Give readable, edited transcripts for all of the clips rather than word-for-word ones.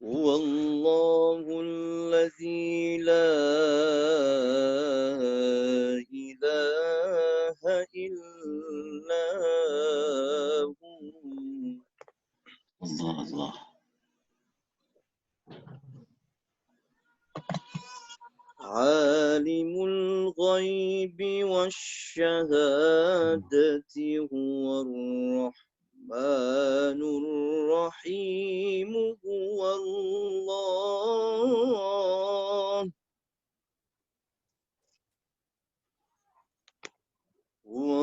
هو الله الذي لا إله إلا هو. الله الله. عالم الغيب والشهادة هو الرحمن الرحيم. هو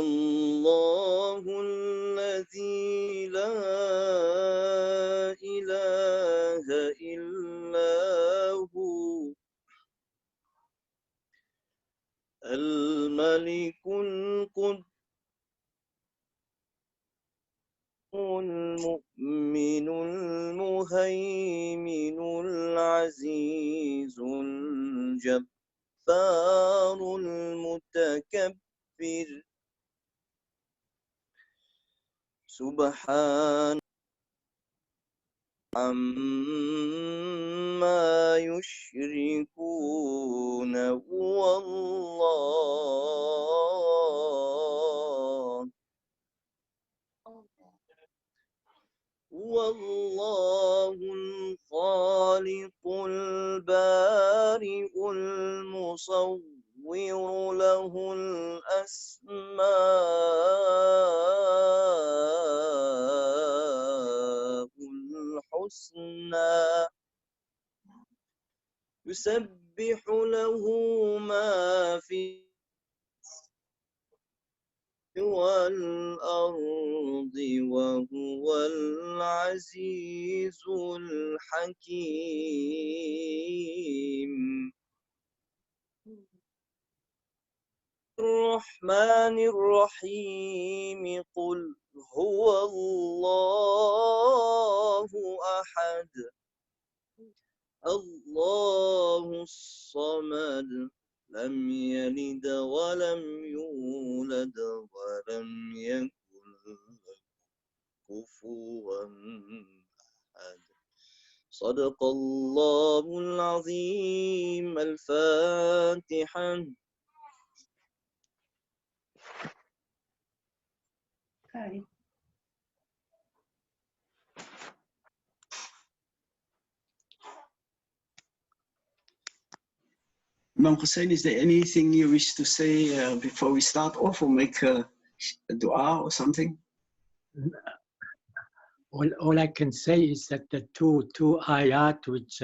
الله الذي لا إله إلا هو. الملك القدوس المؤمن المهيمن العزيز الجبار المتكبر. سبحان عما يشركون. هو الله الخالق البارئ المصور له الأسماء الحسنى. يسبح له ما في والأرض وهو العزيز الحكيم. الرحمن الرحيم. قل هو الله أحد الله الصمد لم يلد ولم يولد ولم يكن له كفوا أحد. صدق الله العظيم. الفاتحة. Imam Hussein, is there anything you wish to say before we start off, or make a dua or something? All I can say is that the two ayat which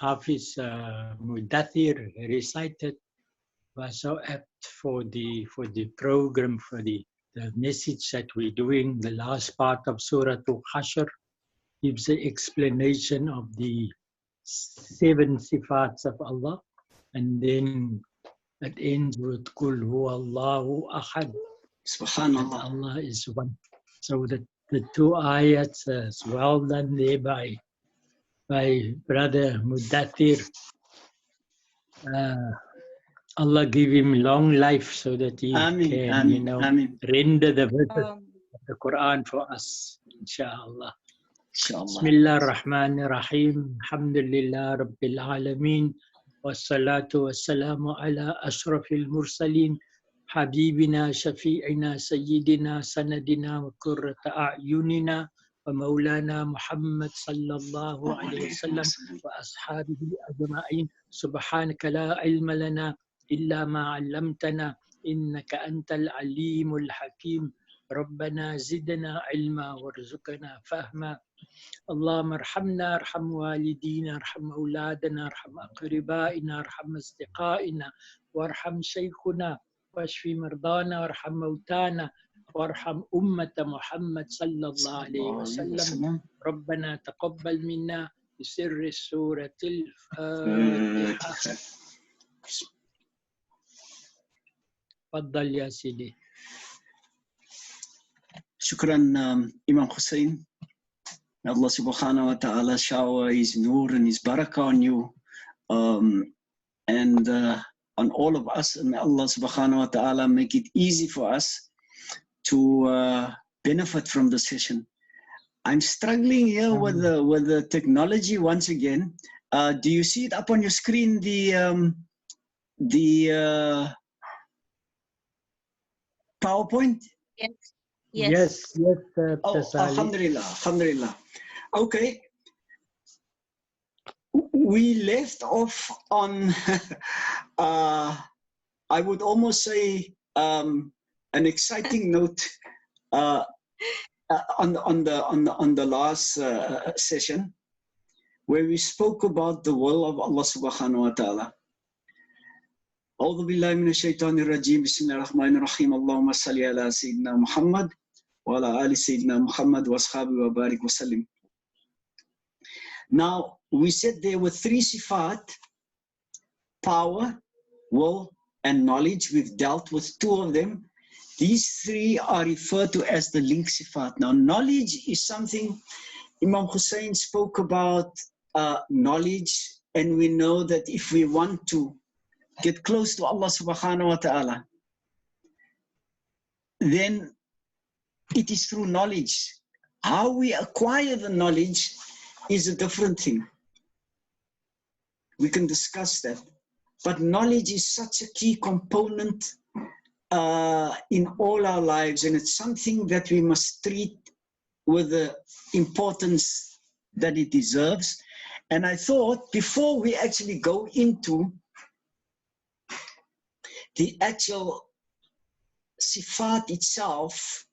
Hafiz Mudathir recited were so apt for the program, for the message that we're doing. The last part of Surah Al-Hashr gives the explanation of the 7 Sifaats of Allah, and then it ends with Qul huwa Allahu ahad. Subhanallah. Allah is one. So the 2 ayats is well done there by Brother Mudathir. Allah give him long life so that he can, render the verses of the Quran for us, inshallah. Bismillah ar-Rahman ar-Rahim. Alhamdulillah Rabbil Alameen. Wassalatu wassalamu ala ashrafil mursaleen. Habibina, Shafi'ina, Sayyidina, Sanadina, wa Qurrata A'yunina, wa Maulana Muhammad sallallahu alayhi wa sallam, wa ashabihi ajma'in. Subhanaka la ilma lana illa ma 'allamtana innaka antal alimul hakim. Rabbana zidna ilma warzuqna fahma. اللهم ارحمنا ارحم والدينا ارحم أولادنا ارحم أقربائنا ارحم أصدقائنا وارحم شيخنا واشف مرضانا وارحم موتانا وارحم أمة محمد صلى الله عليه وسلم. ربنا تقبل منا بسر سورة الفاتحة. تفضل يا سيدي. شكرا Imam Hussein. May Allah subhanahu wa ta'ala shower his nur and his barakah on you and on all of us, and may Allah subhanahu wa ta'ala make it easy for us to benefit from the session. I'm struggling here with the technology once again. Do you see it up on your screen? The PowerPoint? Yes. Oh, alhamdulillah, alhamdulillah. Okay. We left off on, I would almost say, an exciting note on the last session, where we spoke about the will of Allah subhanahu wa ta'ala. أعوذ بالله من الشيطان الرجيم بسم الله الرحمن الرحيم اللهم صل على سيدنا محمد وعلى آل سيدنا محمد وأصحابه وبارك وسلم. Now, we said there were 3 Sifaat: power, will, and knowledge. We've dealt with 2 of them. These 3 are referred to as the link Sifaat. Now, knowledge is something Imam Hussein spoke about, knowledge, and we know that if we want to get close to Allah subhanahu wa ta'ala, then it is through knowledge. How we acquire the knowledge is a different thing. We can discuss that. But knowledge is such a key component in all our lives, and it's something that we must treat with the importance that it deserves. And I thought, before we actually go into the actual Sifaat itself,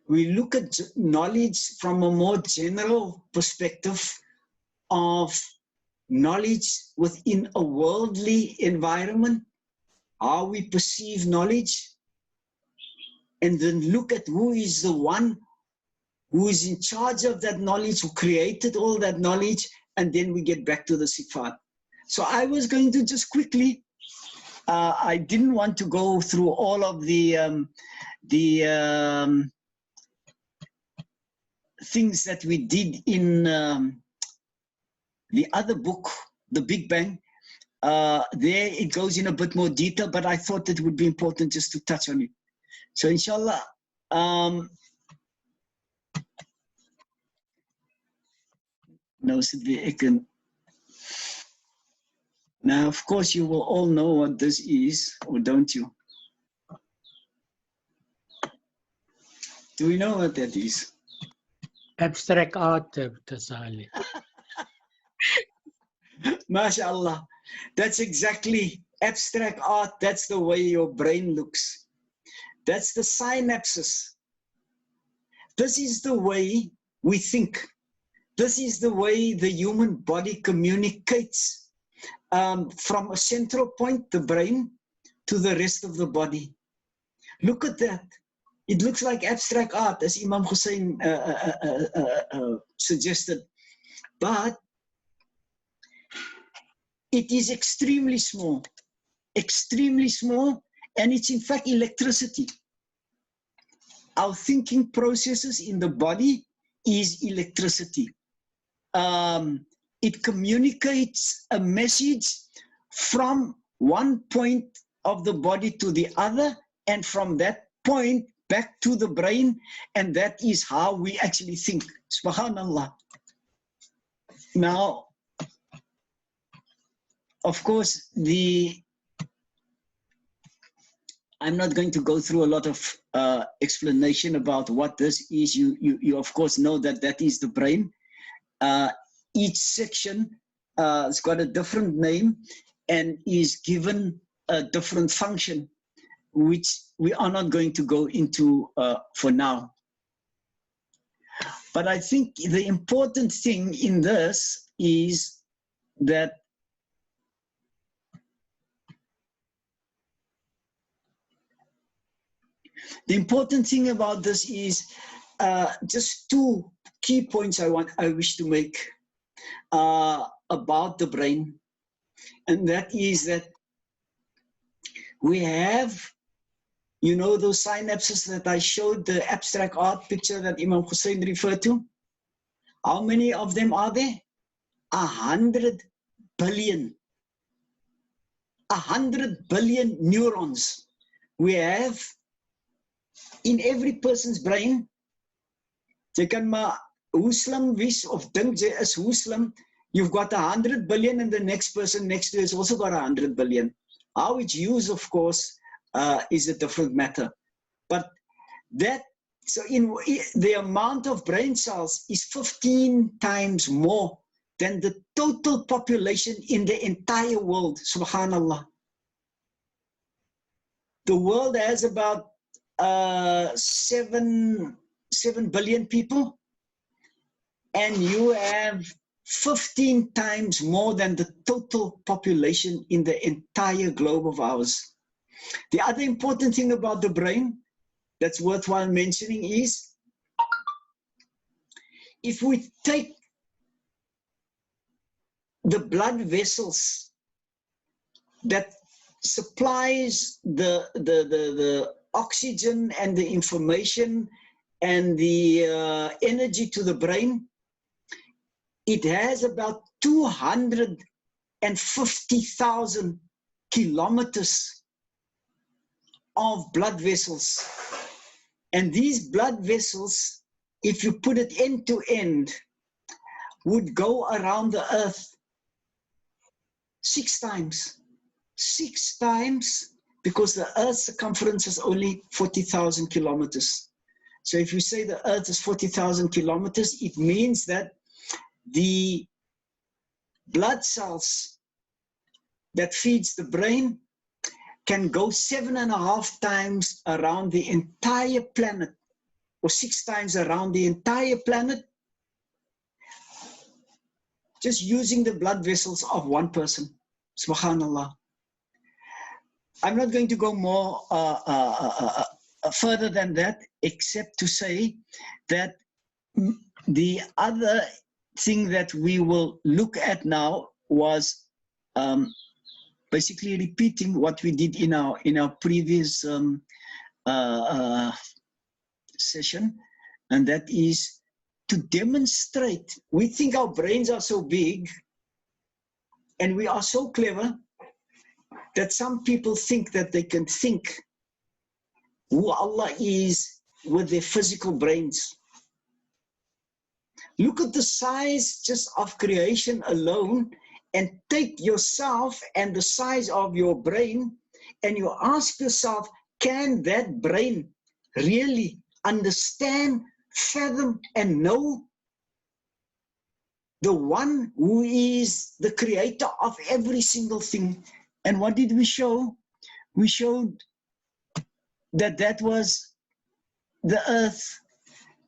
we look at knowledge from a more general perspective of knowledge within a worldly environment, how we perceive knowledge, and then look at who is the one who is in charge of that knowledge, who created all that knowledge, and then we get back to the Sifaat. So I was going to just quickly, I didn't want to go through all of the things that we did in the other book, The Big Bang. There it goes in a bit more detail, but I thought it would be important just to touch on it. So inshallah, now, of course, you will all know what this is, or don't you? Do we know what that is? Abstract art, Salie. MashaAllah. That's exactly abstract art. That's the way your brain looks. That's the synapses. This is the way we think. This is the way the human body communicates from a central point, the brain, to the rest of the body. Look at that. It looks like abstract art, as Imam Hussein suggested. But it is extremely small, and it's in fact electricity. Our thinking processes in the body is electricity. It communicates a message from one point of the body to the other, and from that point back to the brain, and that is how we actually think. Subhanallah. Now, of course, I'm not going to go through a lot of explanation about what this is. You of course know that that is the brain. Each section has got a different name and is given a different function, which we are not going to go into for now. But I think the important thing in this is that the important thing about this is just 2 key points I wish to make about the brain, and that is that we have, you know, those synapses that I showed, the abstract art picture that Imam Hussein referred to. How many of them are there? 100 billion. 100 billion neurons we have in every person's brain. Jy kan maar Muslim wish of dink as Muslim, you've got 100 billion and the next person next to you has also got 100 billion. How it's used, of course, is a different matter. But that, so in the amount of brain cells is 15 times more than the total population in the entire world. Subhanallah. The world has about 7 billion people, and you have 15 times more than the total population in the entire globe of ours. The other important thing about the brain that's worthwhile mentioning is, if we take the blood vessels that supplies the oxygen and the information and the energy to the brain, it has about 250,000 kilometers of blood vessels. And these blood vessels, if you put it end to end, would go around the earth 6 times. 6 times, because the earth's circumference is only 40,000 kilometers. So if you say the earth is 40,000 kilometers, it means that the blood cells that feeds the brain can go 7.5 times around the entire planet, or 6 times around the entire planet, just using the blood vessels of one person. Subhanallah. I'm not going to go more further than that, except to say that the other thing that we will look at now was basically repeating what we did in our previous session, and that is to demonstrate. We think our brains are so big and we are so clever that some people think that they can think who Allah is with their physical brains. Look at the size just of creation alone, and take yourself and the size of your brain, and you ask yourself, can that brain really understand, fathom, and know the one who is the creator of every single thing? And what did we show? We showed that that was the earth.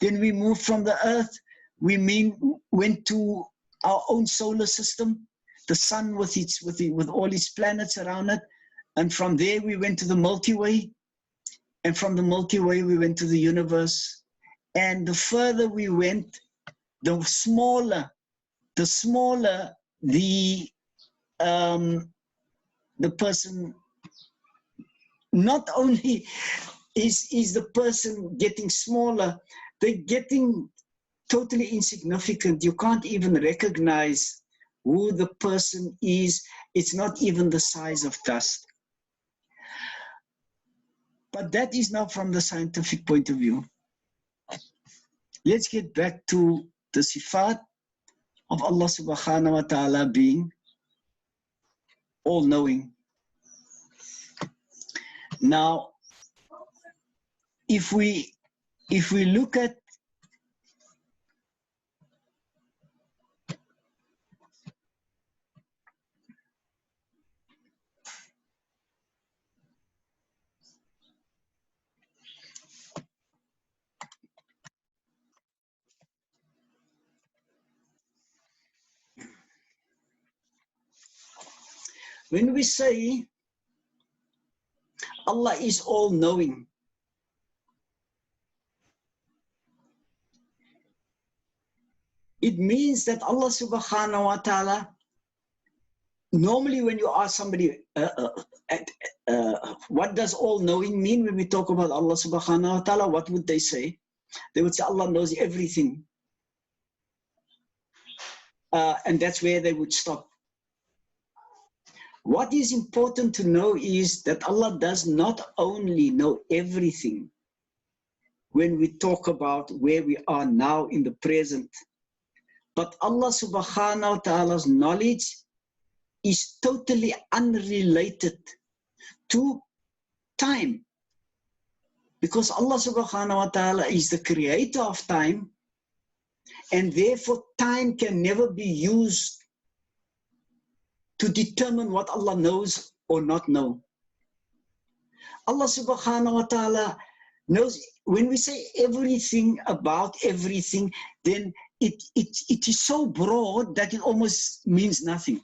Then we moved from the earth, went to our own solar system, the sun with all its planets around it. And from there we went to the Milky Way. And from the Milky Way we went to the universe. And the further we went, the smaller the person, not only is the person getting smaller, they're getting totally insignificant. You can't even recognize who the person is. It's not even the size of dust. But that is now from the scientific point of view. Let's get back to the Sifaat of Allah subhanahu wa ta'ala being all-knowing. Now, if we look at when we say Allah is all-knowing, it means that Allah subhanahu wa ta'ala, normally when you ask somebody, what does all-knowing mean when we talk about Allah subhanahu wa ta'ala, what would they say? They would say Allah knows everything. And that's where they would stop. What is important to know is that Allah does not only know everything, when we talk about where we are now in the present. But Allah subhanahu wa ta'ala's knowledge is totally unrelated to time. Because Allah subhanahu wa ta'ala is the creator of time, and therefore time can never be used to determine what Allah knows or not know. Allah subhanahu wa ta'ala knows. When we say everything about everything, then it is so broad that it almost means nothing.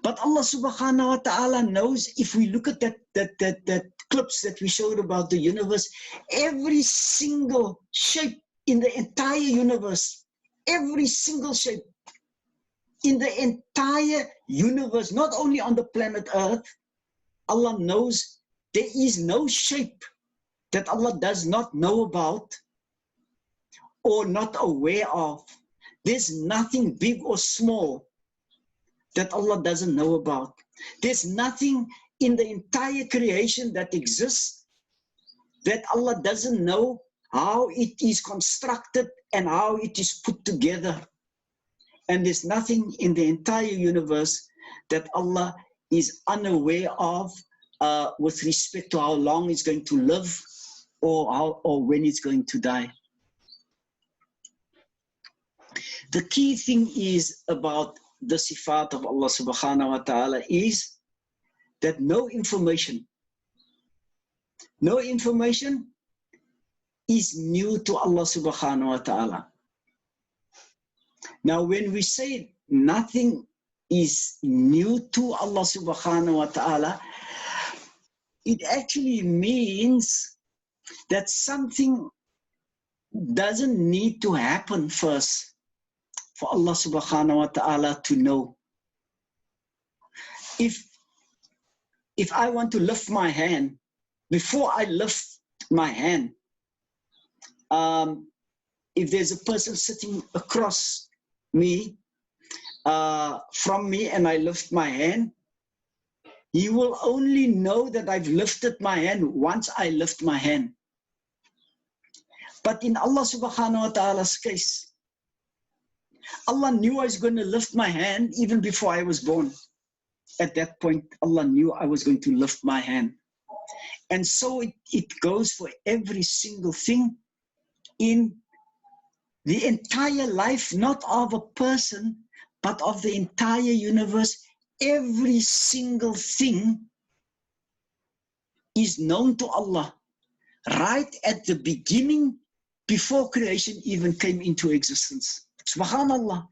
But Allah subhanahu wa ta'ala knows. If we look at that clips that we showed about the universe, every single shape in the entire universe, every single shape in the entire universe, not only on the planet Earth, Allah knows. There is no shape that Allah does not know about or not aware of. There's nothing big or small that Allah doesn't know about. There's nothing in the entire creation that exists that Allah doesn't know how it is constructed and how it is put together. And there's nothing in the entire universe that Allah is unaware of with respect to how long it's going to live or when it's going to die. The key thing is about the Sifaat of Allah subhanahu wa ta'ala is that no information is new to Allah subhanahu wa ta'ala. Now when we say nothing is new to Allah subhanahu wa ta'ala, it actually means that something doesn't need to happen first for Allah subhanahu wa ta'ala to know. If I want to lift my hand, before I lift my hand, if there's a person sitting across me, from me, and I lift my hand, he will only know that I've lifted my hand once I lift my hand. But in Allah subhanahu wa ta'ala's case, Allah knew I was going to lift my hand even before I was born. At that point, Allah knew I was going to lift my hand. And so it goes for every single thing in the entire life, not of a person, but of the entire universe. Every single thing is known to Allah right at the beginning, before creation even came into existence. Subhanallah.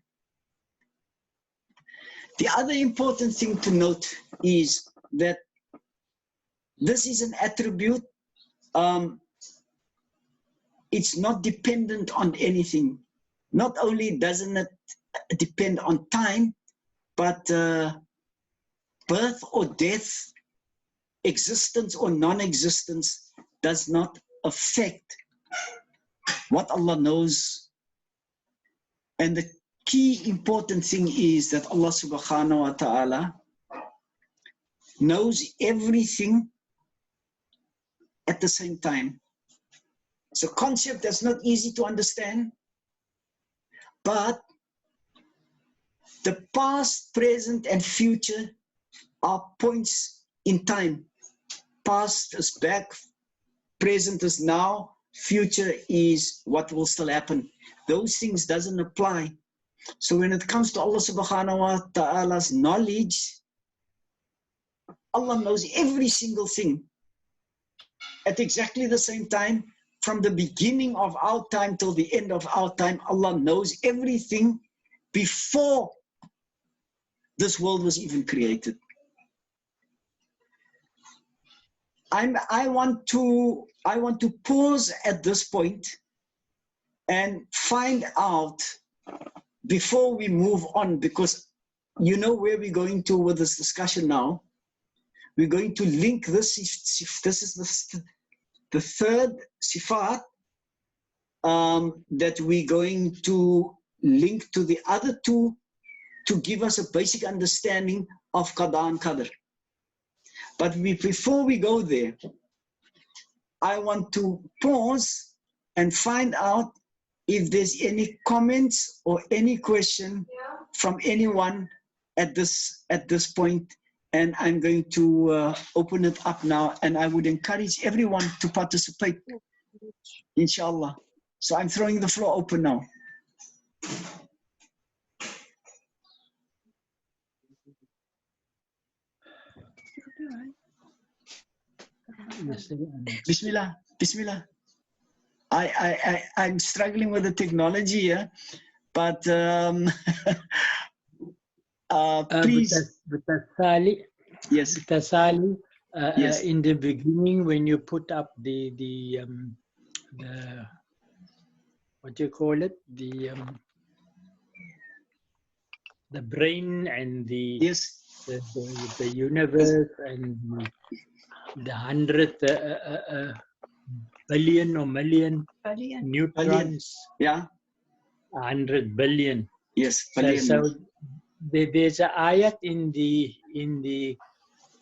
The other important thing to note is that this is an attribute. It's not dependent on anything. Not only doesn't it depend on time, but birth or death, existence or non-existence does not affect what Allah knows. And the key important thing is that Allah subhanahu wa ta'ala knows everything at the same time. It's a concept that's not easy to understand, but the past, present, and future are points in time. Past is back, present is now, future is what will still happen. Those things doesn't apply. So when it comes to Allah subhanahu wa ta'ala's knowledge, Allah knows every single thing at exactly the same time. From the beginning of our time till the end of our time, Allah knows everything before this world was even created. I want to pause at this point and find out before we move on, because you know where we're going to with this discussion now. We're going to link this. This is the third Sifaat that we're going to link to the other two to give us a basic understanding of Qada and Qadr. But before we go there, I want to pause and find out if there's any comments or any question from anyone at this point. And I'm going to open it up now, and I would encourage everyone to participate, inshallah. So I'm throwing the floor open now. Bismillah, Bismillah. I'm struggling with the technology here, but please. Salie, yes. Salie, yes. In the beginning, when you put up the what do you call it? The brain and the yes. the universe and the 100 billion or million neutrons. Yeah. 100 billion. Yes. Billion. So there's an ayat in the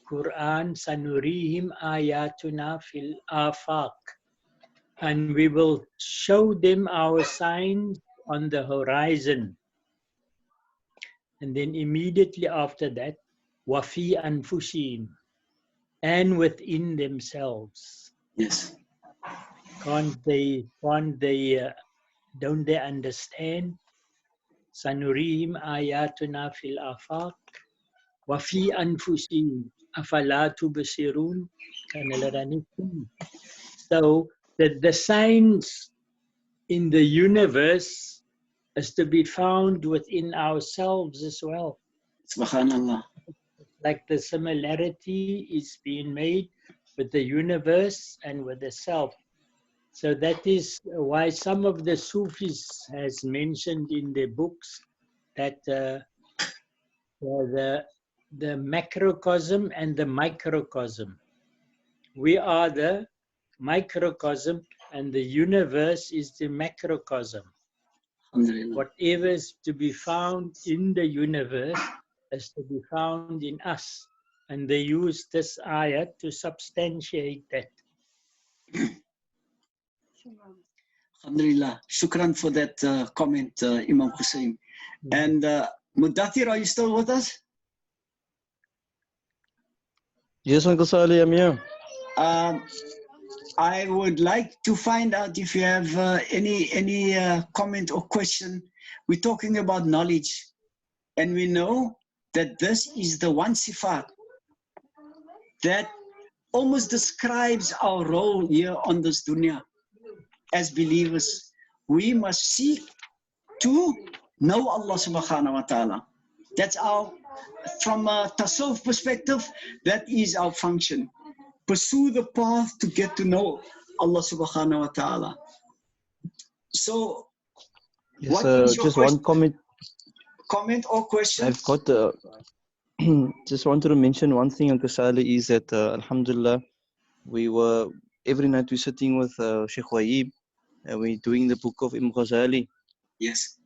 Quran, Sanurihim ayatuna fil afaq, and we will show them our signs on the horizon. And then immediately after that, wafi anfushim, and within themselves. Yes. Don't they understand? Sanurihim ayatuna fil afaq wa fi anfusihim afala tubsirun. So the signs in the universe is to be found within ourselves as well. Subhanallah. Like the similarity is being made with the universe and with the self. So that is why some of the Sufis has mentioned in their books that the macrocosm and the microcosm. We are the microcosm and the universe is the macrocosm. Whatever is to be found in the universe is to be found in us. And they use this ayat to substantiate that. Alhamdulillah. Shukran for that comment, Imam Hussein. And Mudathir, are you still with us? Yes, Uncle Salie, I'm here. I would like to find out if you have any comment or question. We're talking about knowledge, and we know that this is the one Sifaat that almost describes our role here on this dunya. As believers, we must seek to know Allah subhanahu wa ta'ala. That's from a tasawwuf perspective, that is our function. Pursue the path to get to know Allah subhanahu wa ta'ala. So, yes, what is your just one comment or question? I've got just wanted to mention one thing, Uncle Salie, is that alhamdulillah, every night we're sitting with Sheikh Waib, and we're doing the book of Imam Ghazali. Yes.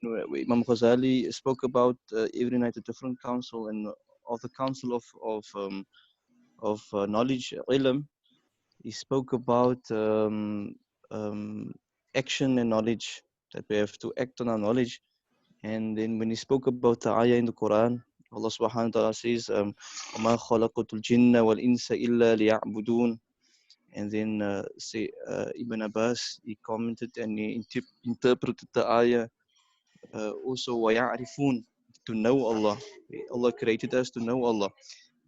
Imam Ghazali spoke about every night a different council, and of the council of knowledge, ilm, he spoke about action and knowledge, that we have to act on our knowledge. And then when he spoke about the ayah in the Quran, Allah subhanahu wa ta'ala says, وَمَا خَلَقْتُ الْجِنَّ وَالْإِنسَ إِلَّا لِيَعْبُدُونَ. And then Ibn Abbas, he commented and he interpreted the ayah also, وَيَعْرِفُونَ, to know Allah. Allah created us to know Allah.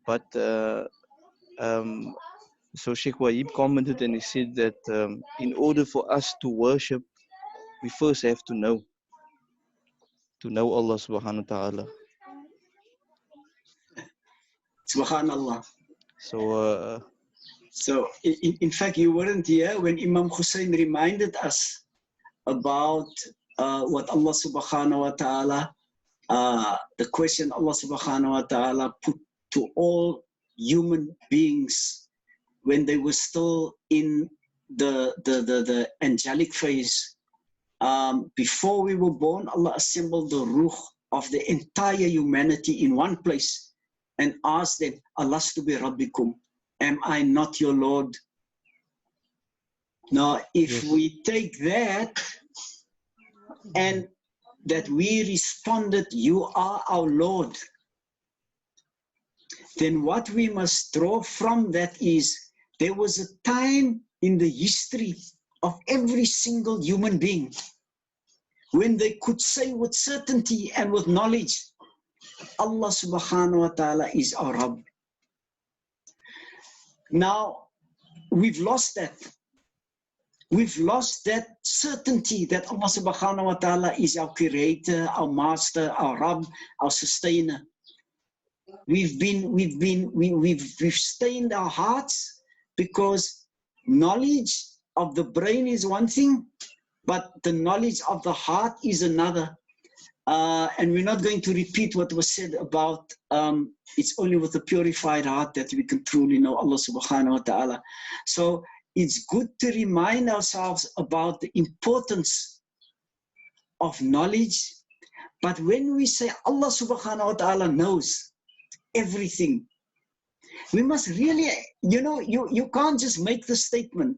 But so Sheikh Waib commented and he said that in order for us to worship, we first have to know Allah subhanahu wa ta'ala. Subhanallah. So in fact, you weren't here when Imam Hussein reminded us about what Allah subhanahu wa ta'ala, the question Allah subhanahu wa ta'ala put to all human beings when they were still in the angelic phase. Before we were born, Allah assembled the ruh of the entire humanity in one place and asked them, Alastu bi Rabbikum, am I not your Lord? Now, if Yes. we take that and that we responded, you are our Lord, then what we must draw from that is there was a time in the history of every single human being when they could say with certainty and with knowledge, Allah subhanahu wa ta'ala is our Rabb. Now, we've lost that. We've lost that certainty that Allah subhanahu wa ta'ala is our creator, our master, our Rabb, our sustainer. We've stained our hearts because knowledge of the brain is one thing, but the knowledge of the heart is another. And we're not going to repeat what was said about it's only with a purified heart that we can truly know Allah subhanahu wa ta'ala. So it's good to remind ourselves about the importance of knowledge. But when we say Allah subhanahu wa ta'ala knows everything, we must really, you can't just make the statement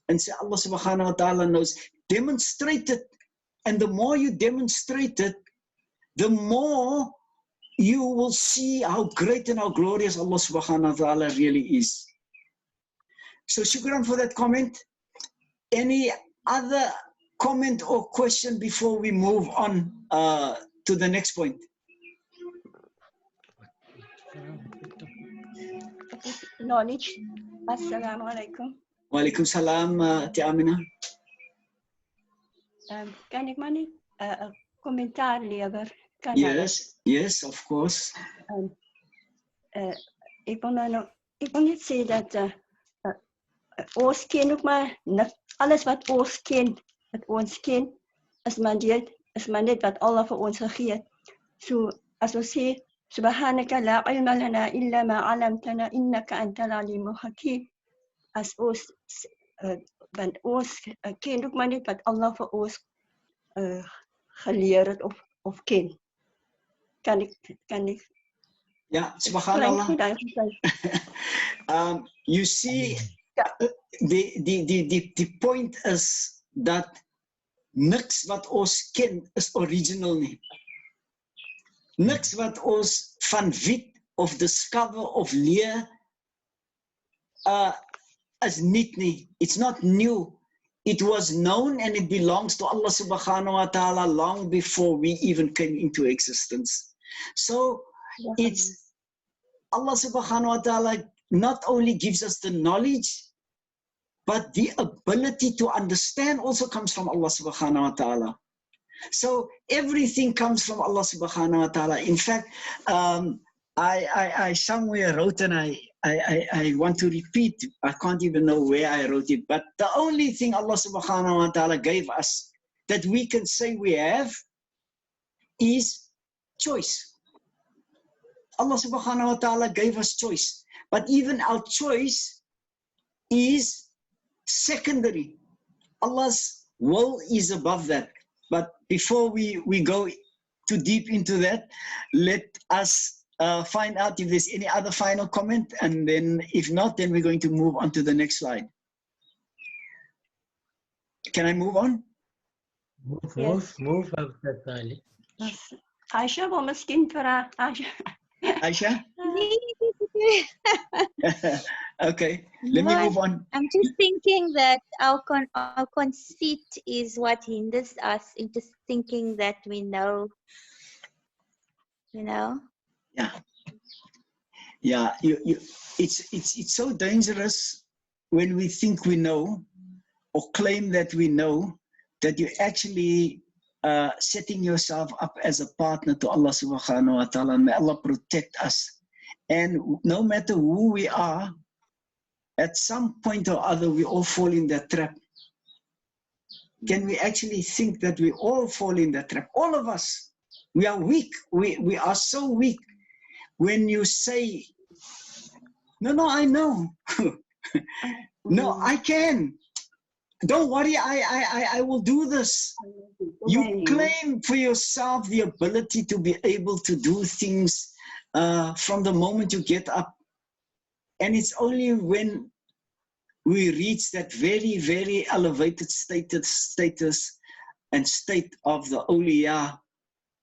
and say Allah subhanahu wa ta'ala knows. Demonstrate it. And the more you demonstrate it, the more you will see how great and how glorious Allah subhanahu wa ta'ala really is. So shukran for that comment. Any other comment or question before we move on to the next point? Knowledge. Assalamu alaikum. Wa alaikum salam, Tia Amina. Kan ik maar niet commentaar leveren? Yes, of course. Ik wil niet zeggen dat ons ken ook maar alles wat ons ken, is maar net wat Allah voor ons gegeven. So as ons sê, Subhanaka la ilma lana illa ma 'allamtana innaka antal alimul hakim. As ons want ons ken ook maar net wat Allah vir ons geleer het of ken. Kan ik? Ja, subhanallah. You see, the point is dat niks wat ons ken is original nie. Niks wat ons van weet of discover of leer is niet nie. It's not new. It was known and it belongs to Allah subhanahu wa ta'ala long before we even came into existence. So it's Allah subhanahu wa ta'ala not only gives us the knowledge, but the ability to understand also comes from Allah subhanahu wa ta'ala. So everything comes from Allah subhanahu wa ta'ala. In fact, I somewhere wrote, and I want to repeat, I can't even know where I wrote it, but the only thing Allah subhanahu wa ta'ala gave us that we can say we have is choice. Allah subhanahu wa ta'ala gave us choice, but even our choice is secondary. Allah's will is above that. But before we go too deep into that, let us find out if there's any other final comment, and then if not, then we're going to move on to the next slide. Can I move on? Move after Salie. Aisha wil miskien vra. Aisha? Okay, let me move on. I'm just thinking that our conceit is what hinders us into thinking that we know. Yeah. It's so dangerous when we think we know or claim that we know, that you're actually setting yourself up as a partner to Allah subhanahu wa ta'ala. May Allah protect us. And no matter who we are, at some point or other, we all fall in that trap. Can we actually think that we all fall in that trap? All of us. We are weak. We are so weak. When you say, no, I know. No, I can. Don't worry, I will do this. You claim for yourself the ability to be able to do things from the moment you get up. And it's only when we reach that very, very elevated status and state of the awliya,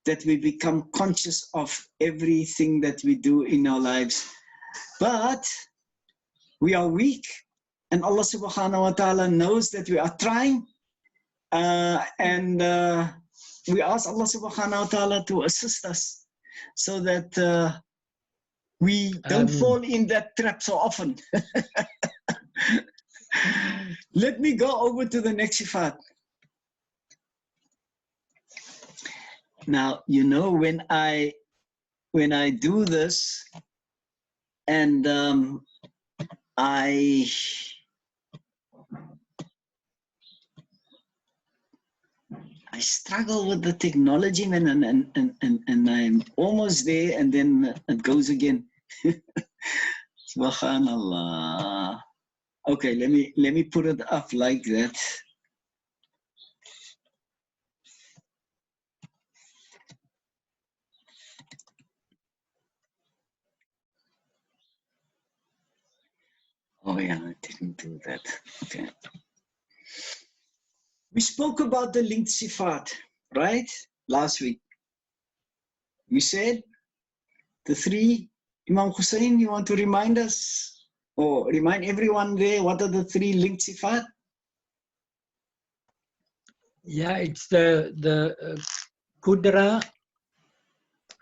that we become conscious of everything that we do in our lives. But we are weak, and Allah subhanahu wa ta'ala knows that we are trying, and we ask Allah subhanahu wa ta'ala to assist us so that we don't fall in that trap so often. Let me go over to the next sifat. Now, you know, when I do this, and I struggle with the technology, man, and I'm almost there, and then it goes again. Subhanallah. Okay, let me put it up like that. Oh yeah, I didn't do that. Okay. We spoke about the linked sifat, right? Last week. We said the three. Imam Hussein, you want to remind us, or remind everyone there, what are the three linked sifat? Yeah, it's the Qudra,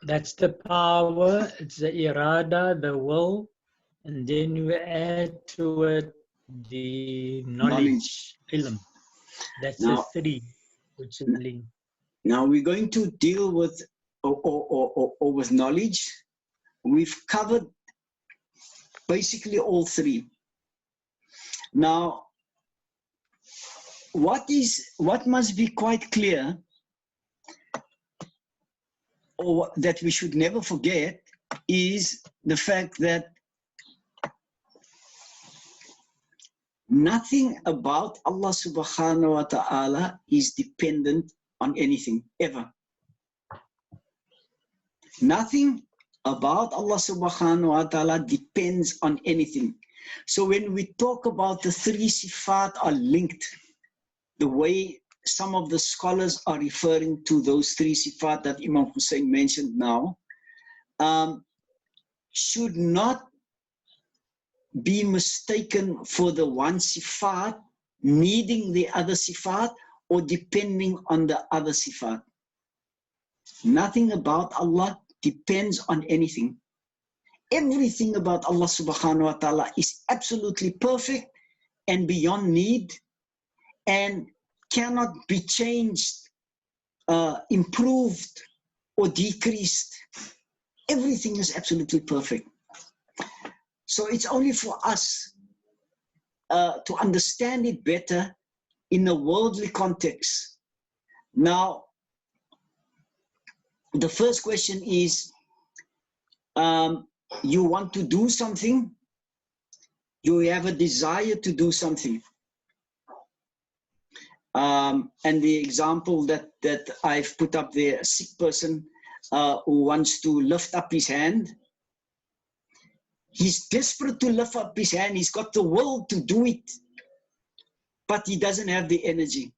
that's the power, it's the irada, the will, and then you add to it the knowledge, ilm. That's the three, which is linked. Now we're going to deal with or with knowledge. We've covered basically all three. Now, what must be quite clear, or that we should never forget, is the fact that nothing about Allah subhanahu wa ta'ala is dependent on anything, ever. Nothing about Allah subhanahu wa ta'ala depends on anything. So when we talk about the three sifat are linked, the way some of the scholars are referring to those three sifat that Imam Hussein mentioned now, should not be mistaken for the one sifat needing the other sifat or depending on the other sifat. Nothing about Allah depends on anything. Everything about Allah subhanahu wa ta'ala is absolutely perfect and beyond need and cannot be changed, improved, or decreased. Everything is absolutely perfect. So it's only for us to understand it better in a worldly context. Now, the first question is, you want to do something, you have a desire to do something. And the example that I've put up there, a sick person who wants to lift up his hand. He's desperate to lift up his hand. He's got the will to do it, but he doesn't have the energy.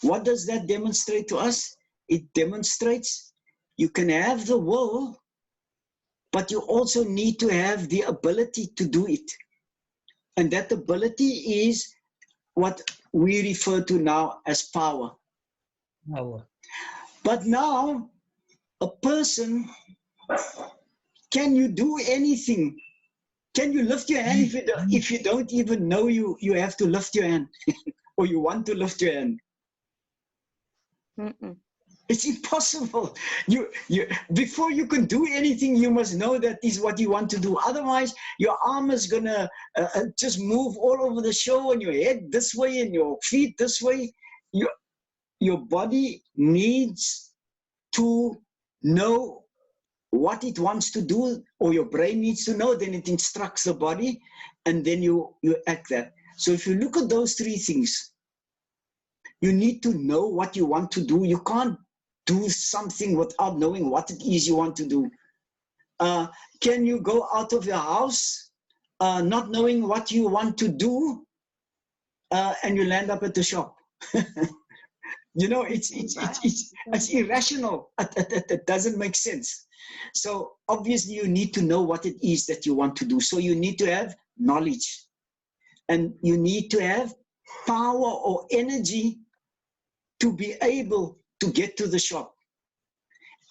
What does that demonstrate to us? It demonstrates you can have the will, but you also need to have the ability to do it. And that ability is what we refer to now as power. Power. But now, a person, can you do anything? Can you lift your hand if you don't even know you have to lift your hand or you want to lift your hand? It's impossible. Before you can do anything, you must know that is what you want to do. Otherwise, your arm is going to just move all over the show, and your head this way and your feet this way. Your body needs to know what it wants to do, or your brain needs to know, then it instructs the body, and then you act that. So if you look at those three things, you need to know what you want to do. You can't do something without knowing what it is you want to do. Can you go out of your house not knowing what you want to do, and you land up at the shop. You know, it's irrational. It doesn't make sense. So obviously you need to know what it is that you want to do. So you need to have knowledge, and you need to have power or energy to be able to get to the shop.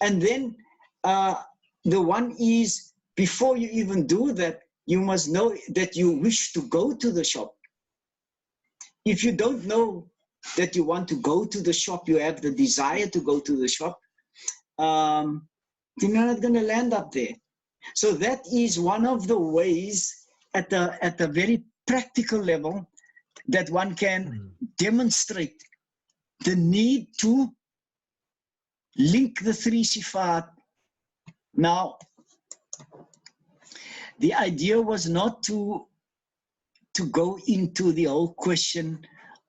And then the one is, before you even do that, you must know that you wish to go to the shop. If you don't know that you want to go to the shop, you have the desire to go to the shop, then you're not going to land up there. So that is one of the ways at a very practical level that one can demonstrate the need to link the three Sifaat. Now, the idea was not to go into the whole question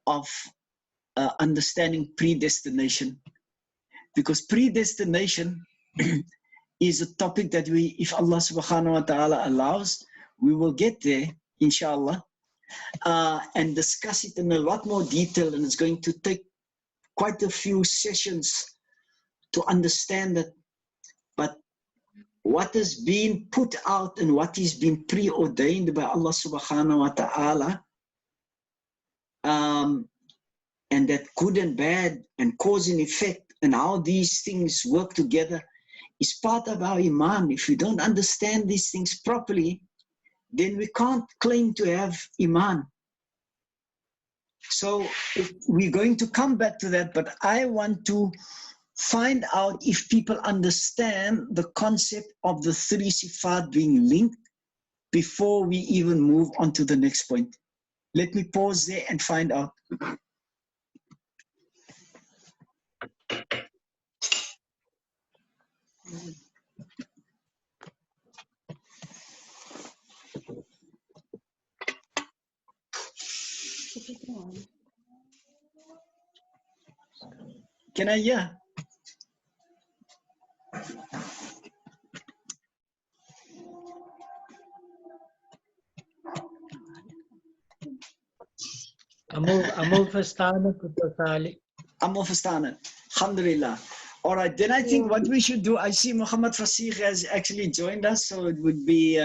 of understanding predestination, because predestination is a topic that we, if Allah subhanahu wa ta'ala allows, we will get there, inshallah, and discuss it in a lot more detail, and it's going to take quite a few sessions to understand it. But what has been put out and what is being preordained by Allah subhanahu wa ta'ala, and that good and bad and cause and effect and how these things work together is part of our iman. If we don't understand these things properly, then we can't claim to have iman. So we're going to come back to that, but I want to find out if people understand the concept of the three Sifaat being linked before we even move on to the next point. Let me pause there and find out. Can I hear? Amo verstaan het, Salie. Amo verstaan het. Alhamdulillah. All right, then I think what we should do, I see Muhammad Fasih has actually joined us, so it would be,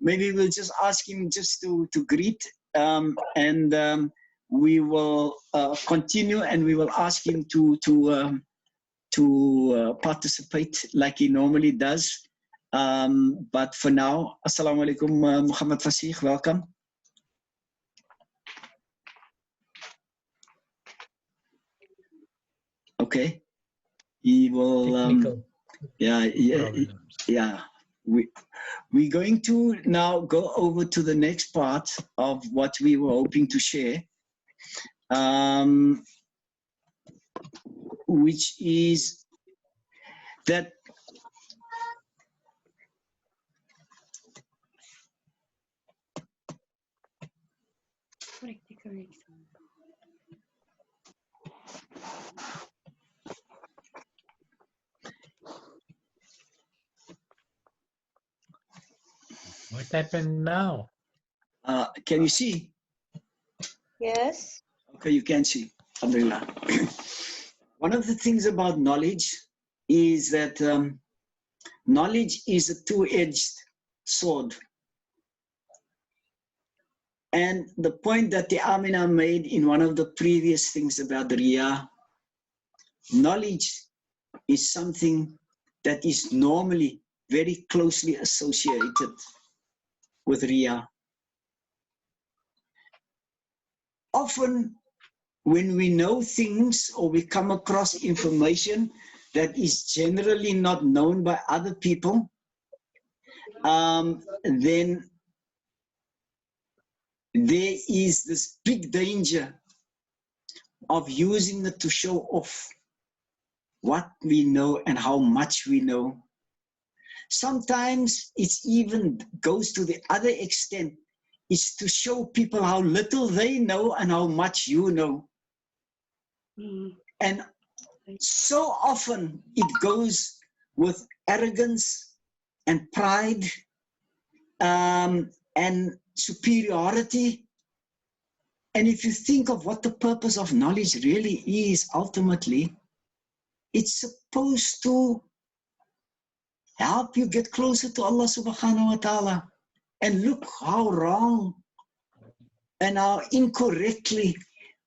maybe we'll just ask him just to greet, and we will continue, and we will ask him to participate like he normally does. But for now, Assalamu alaikum, Muhammad Fasih, welcome. Okay, he will. Yeah. We're going to now go over to the next part of what we were hoping to share, which is that What happened now? can you see? Yes. Okay, you can see. Alhamdulillah. One of the things about knowledge is that knowledge is a two-edged sword. And the point that the Amina made in one of the previous things about Riya, knowledge is something that is normally very closely associated with Riya. Often when we know things or we come across information that is generally not known by other people, then there is this big danger of using it to show off what we know and how much we know. Sometimes it even goes to the other extent, is to show people how little they know and how much you know. And so often it goes with arrogance and pride, and superiority. And if you think of what the purpose of knowledge really is, ultimately, it's supposed to help you get closer to Allah subhanahu wa ta'ala. And look how wrong and how incorrectly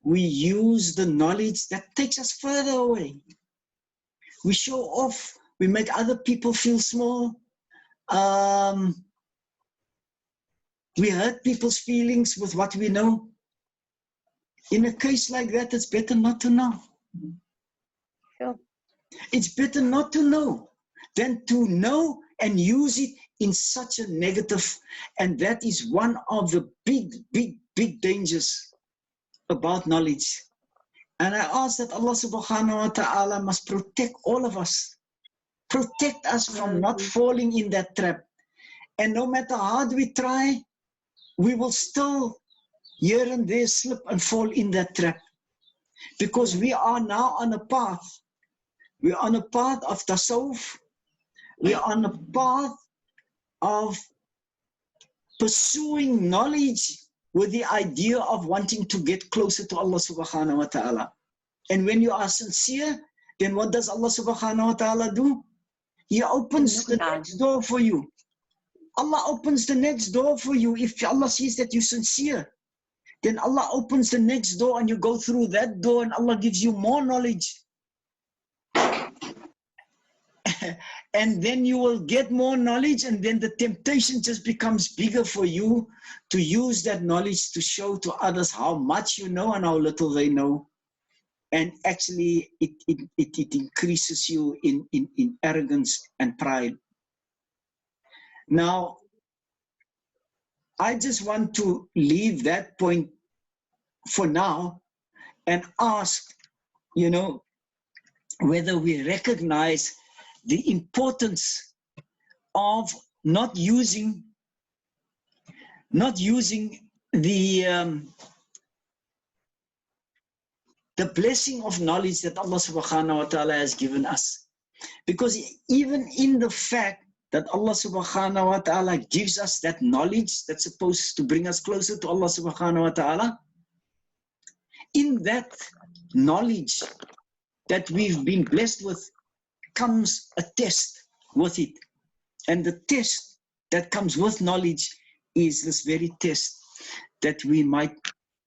we use the knowledge that takes us further away. We show off, we make other people feel small. We hurt people's feelings with what we know. In a case like that, it's better not to know. Sure. It's better not to know than to know and use it in such a negative. And that is one of the big dangers about knowledge. And I ask that Allah subhanahu wa ta'ala must protect all of us. Protect us from not falling in that trap. And no matter how hard we try, we will still here and there slip and fall in that trap. Because we are now on a path. We are on a path of tasawwuf. We are on a path of pursuing knowledge with the idea of wanting to get closer to Allah subhanahu wa ta'ala. And when you are sincere, then what does Allah subhanahu wa ta'ala do? He opens the next door for you. Allah opens the next door for you. If Allah sees that you're sincere, then Allah opens the next door and you go through that door and Allah gives you more knowledge. And then you will get more knowledge, and then the temptation just becomes bigger for you to use that knowledge to show to others how much you know and how little they know. And actually it increases you in arrogance and pride. Now, I just want to leave that point for now and ask, you know, whether we recognize the importance of not using the blessing of knowledge that Allah subhanahu wa ta'ala has given us. Because even in the fact that Allah subhanahu wa ta'ala gives us that knowledge that's supposed to bring us closer to Allah subhanahu wa ta'ala, in that knowledge that we've been blessed with comes a test with it. And the test that comes with knowledge is this very test that we might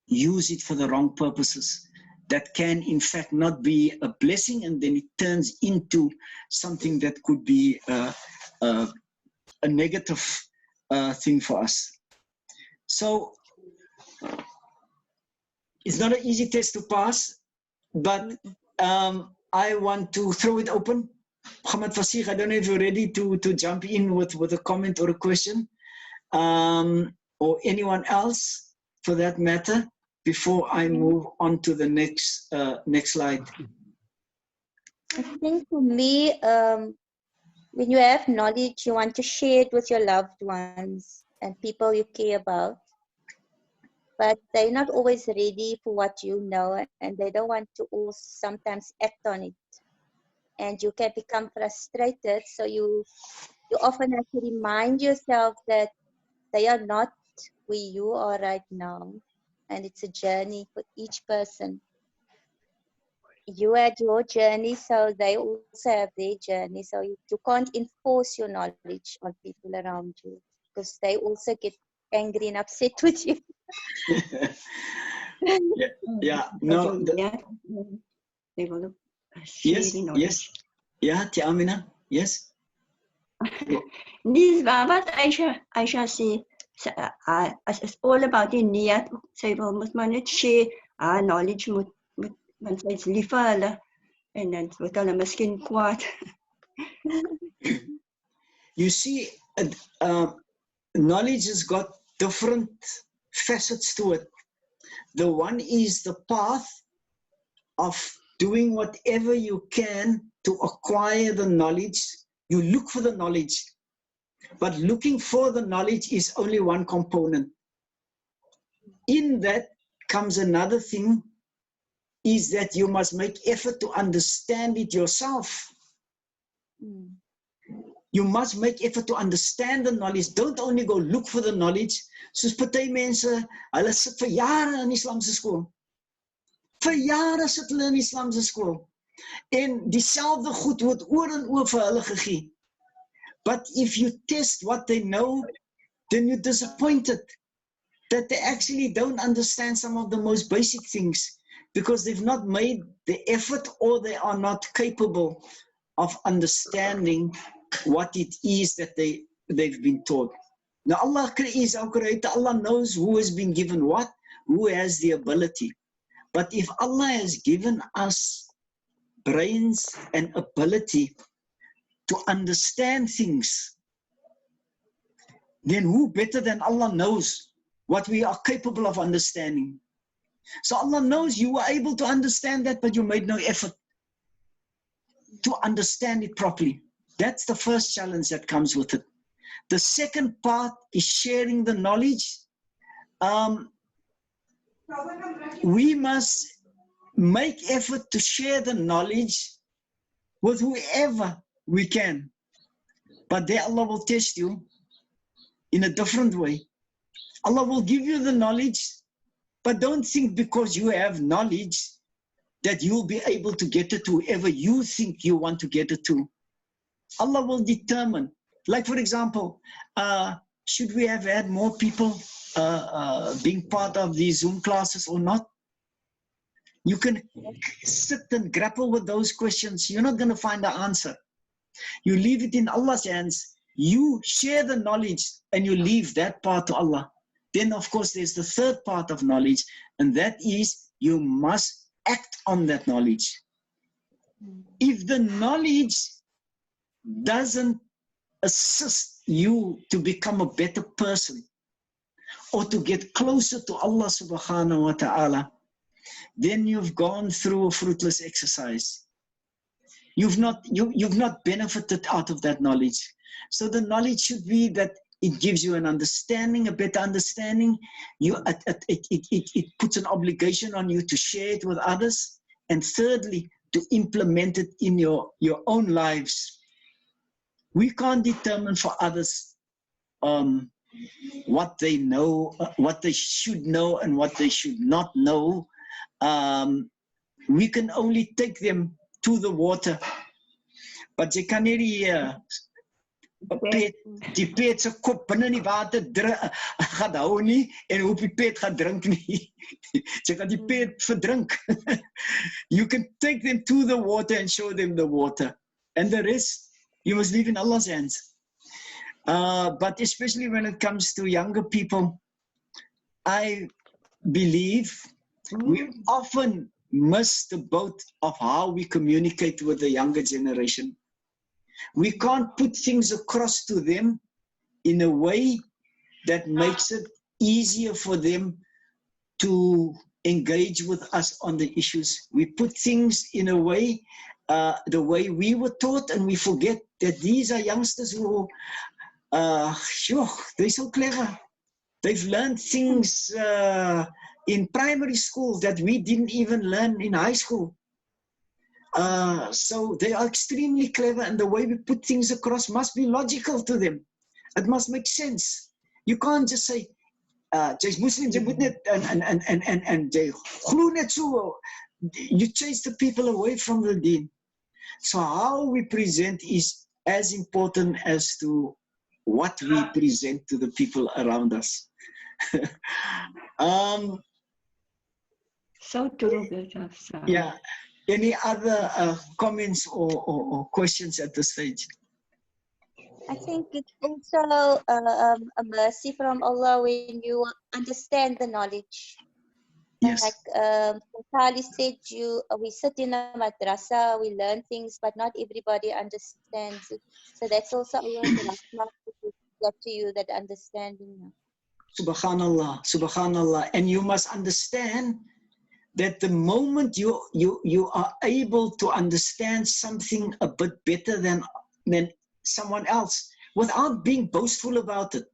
use it for the wrong purposes. That can in fact not be a blessing, and then it turns into something that could be a negative thing for us. So it's not an easy test to pass, but I want to throw it open. Muhammad Fasih, I don't know if you're ready to jump in with a comment or a question, or anyone else for that matter, before I move on to the next slide. I think for me, when you have knowledge, you want to share it with your loved ones and people you care about. But they're not always ready for what you know, and they don't want to also sometimes act on it. And you can become frustrated, so you often have to remind yourself that they are not where you are right now. And it's a journey for each person. You had your journey, so they also have their journey. So you can't enforce your knowledge on people around you, because they also get angry and upset with you. Yeah, no. They want to Yes, yes. Yeah, Tia Amina, yes. This what Aisha say. It's all about die niyat. Sy wil moet maar net share haar knowledge moet want sy is lief vir hulle en dan word hulle miskien kwaad. You see, knowledge has got different facets to it. The one is the path of doing whatever you can to acquire the knowledge. You look for the knowledge. But looking for the knowledge is only one component. In that comes another thing, is that you must make effort to understand it yourself. You must make effort to understand the knowledge. Don't only go look for the knowledge. Soos party mense, hulle sit vir jare in Islamse skool. Vir jare sit hulle in Islamse skool. En dieselfde goed word oor en oor vir hulle gegee. But if you test what they know, then you're disappointed that they actually don't understand some of the most basic things because they've not made the effort or they are not capable of understanding what it is that they've been taught. Now Allah is our creator. Allah knows who has been given what, who has the ability. But if Allah has given us brains and ability to understand things, then who better than Allah knows what we are capable of understanding? So Allah knows you were able to understand that, but you made no effort to understand it properly. That's the first challenge that comes with it. The second part is sharing the knowledge. We must make effort to share the knowledge with whoever we can. But there Allah will test you in a different way. Allah will give you the knowledge, but don't think because you have knowledge that you'll be able to get it to whoever you think you want to get it to. Allah will determine. Like for example, should we have had more people being part of these Zoom classes or not? You can sit and grapple with those questions. You're not going to find the answer. You leave it in Allah's hands. You share the knowledge and you leave that part to Allah. Then of course there's the third part of knowledge, and that is you must act on that knowledge. If the knowledge doesn't assist you to become a better person or to get closer to Allah subhanahu wa ta'ala, then you've gone through a fruitless exercise. You've not benefited out of that knowledge. So the knowledge should be that it gives you an understanding, a better understanding. It puts an obligation on you to share it with others. And thirdly, to implement it in your own lives. We can't determine for others what they know, what they should know and what they should not know. We can only take them to the water. But jy kan nie die pet se kop binne in die water gaan hou nie en op die pet gaan drink nie. Jy kan die pet verdrink. You can take them to the water and show them the water. And the rest, you must leave in Allah's hands. But especially when it comes to younger people, I believe we often miss the boat of how we communicate with the younger generation. We can't put things across to them in a way that makes it easier for them to engage with us on the issues. We put things in a way, the way we were taught, and we forget that these are youngsters who, they're so clever. They've learned things in primary school that we didn't even learn in high school. So they are extremely clever, and the way we put things across must be logical to them. It must make sense. You can't just say, jy's Muslims, jy moet net and jy glo net so. You chase the people away from the deen. So how we present is as important as to what we present to the people around us. So true. Yeah. Any other comments or questions at this stage? I think it's also a mercy from Allah when you understand the knowledge. Yes. Like Salie said, we sit in a madrasa, we learn things, but not everybody understands it. So that's also Allah's rahmah to get to you, that understanding. Subhanallah, subhanallah. And you must understand that the moment you are able to understand something a bit better than someone else, without being boastful about it.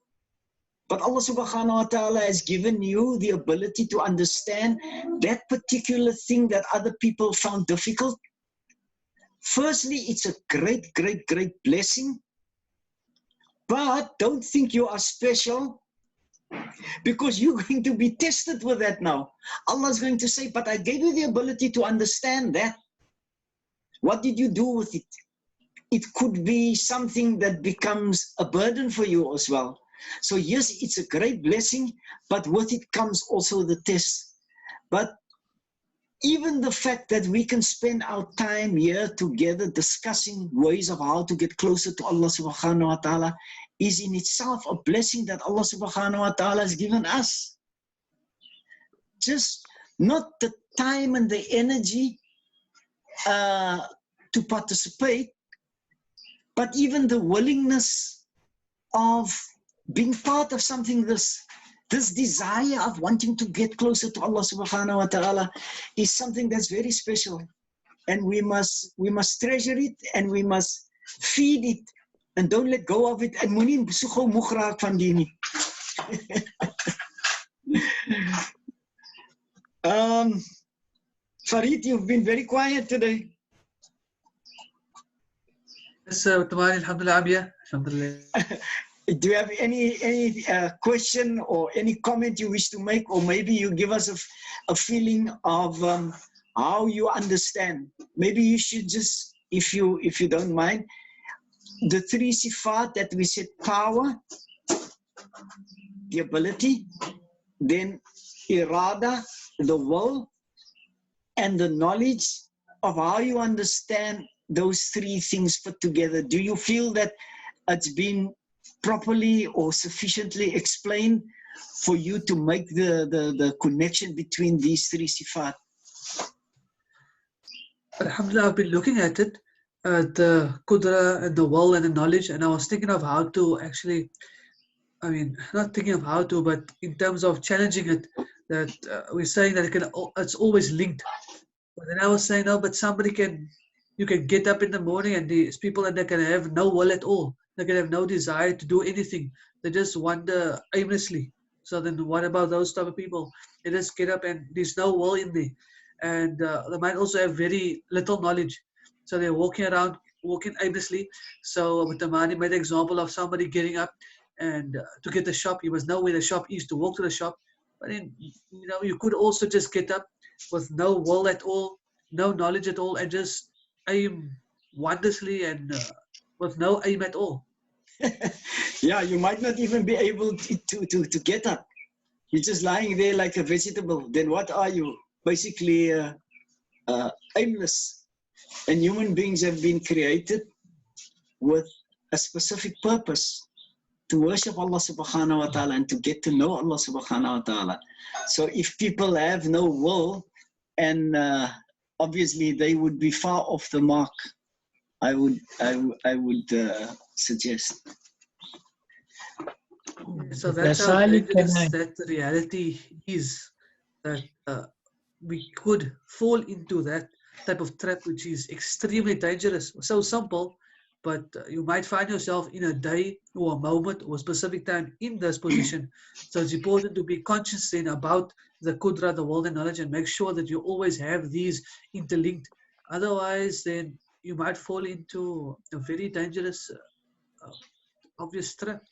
But Allah subhanahu wa ta'ala has given you the ability to understand that particular thing that other people found difficult. Firstly, it's a great, great, great blessing But don't think you are special, because you're going to be tested with that now. Allah is going to say, but I gave you the ability to understand that. What did you do with it? It could be something that becomes a burden for you as well. So yes, it's a great blessing, but with it comes also the test. But even the fact that we can spend our time here together discussing ways of how to get closer to Allah subhanahu wa ta'ala is in itself a blessing that Allah subhanahu wa ta'ala has given us. Just not the time and the energy to participate, but even the willingness of being part of something, this desire of wanting to get closer to Allah subhanahu wa ta'ala is something that's very special. And we must treasure it, and we must feed it, and don't let go of it. And moenie so gou moeg raak van die nie. Farid, you've been very quiet today. Yes, Tamari, alhamdulillah, Abia. Alhamdulillah. Do you have any question or any comment you wish to make, or maybe you give us a feeling of how you understand? Maybe you should just, if you don't mind, the three sifaat that we said: power, the ability, then irada, the will, and the knowledge of how you understand those three things put together. Do you feel that it's been properly or sufficiently explained for you to make the connection between these three sifat? Alhamdulillah, I've been looking at it, the qudra and the will and the knowledge, and I was thinking of how to actually, I mean, not thinking of how to, but in terms of challenging it, that we're saying that it's always linked. But then I was saying, no, but you can get up in the morning, and these people that they can have no will at all. They can have no desire to do anything. They just wander aimlessly. So then what about those type of people? They just get up and there's no will in there. And they might also have very little knowledge. So they're walking aimlessly. So with the Manie made an example of somebody getting up and to get the shop, you must know where the shop is to walk to the shop. But then, you could also just get up with no will at all, no knowledge at all, and just aim wondrously and with no aim at all. Yeah, you might not even be able to get up. You're just lying there like a vegetable. Then what are you? Basically aimless. And human beings have been created with a specific purpose: to worship Allah subhanahu wa ta'ala and to get to know Allah subhanahu wa ta'ala. So if people have no will, and obviously they would be far off the mark, I would suggest. So that's how dangerous that reality is, that we could fall into that type of trap, which is extremely dangerous. So simple, but you might find yourself in a day or a moment or a specific time in this position. So it's important to be conscious then about the qudra, the will and knowledge, and make sure that you always have these interlinked. Otherwise, then you might fall into a very dangerous, obvious trap.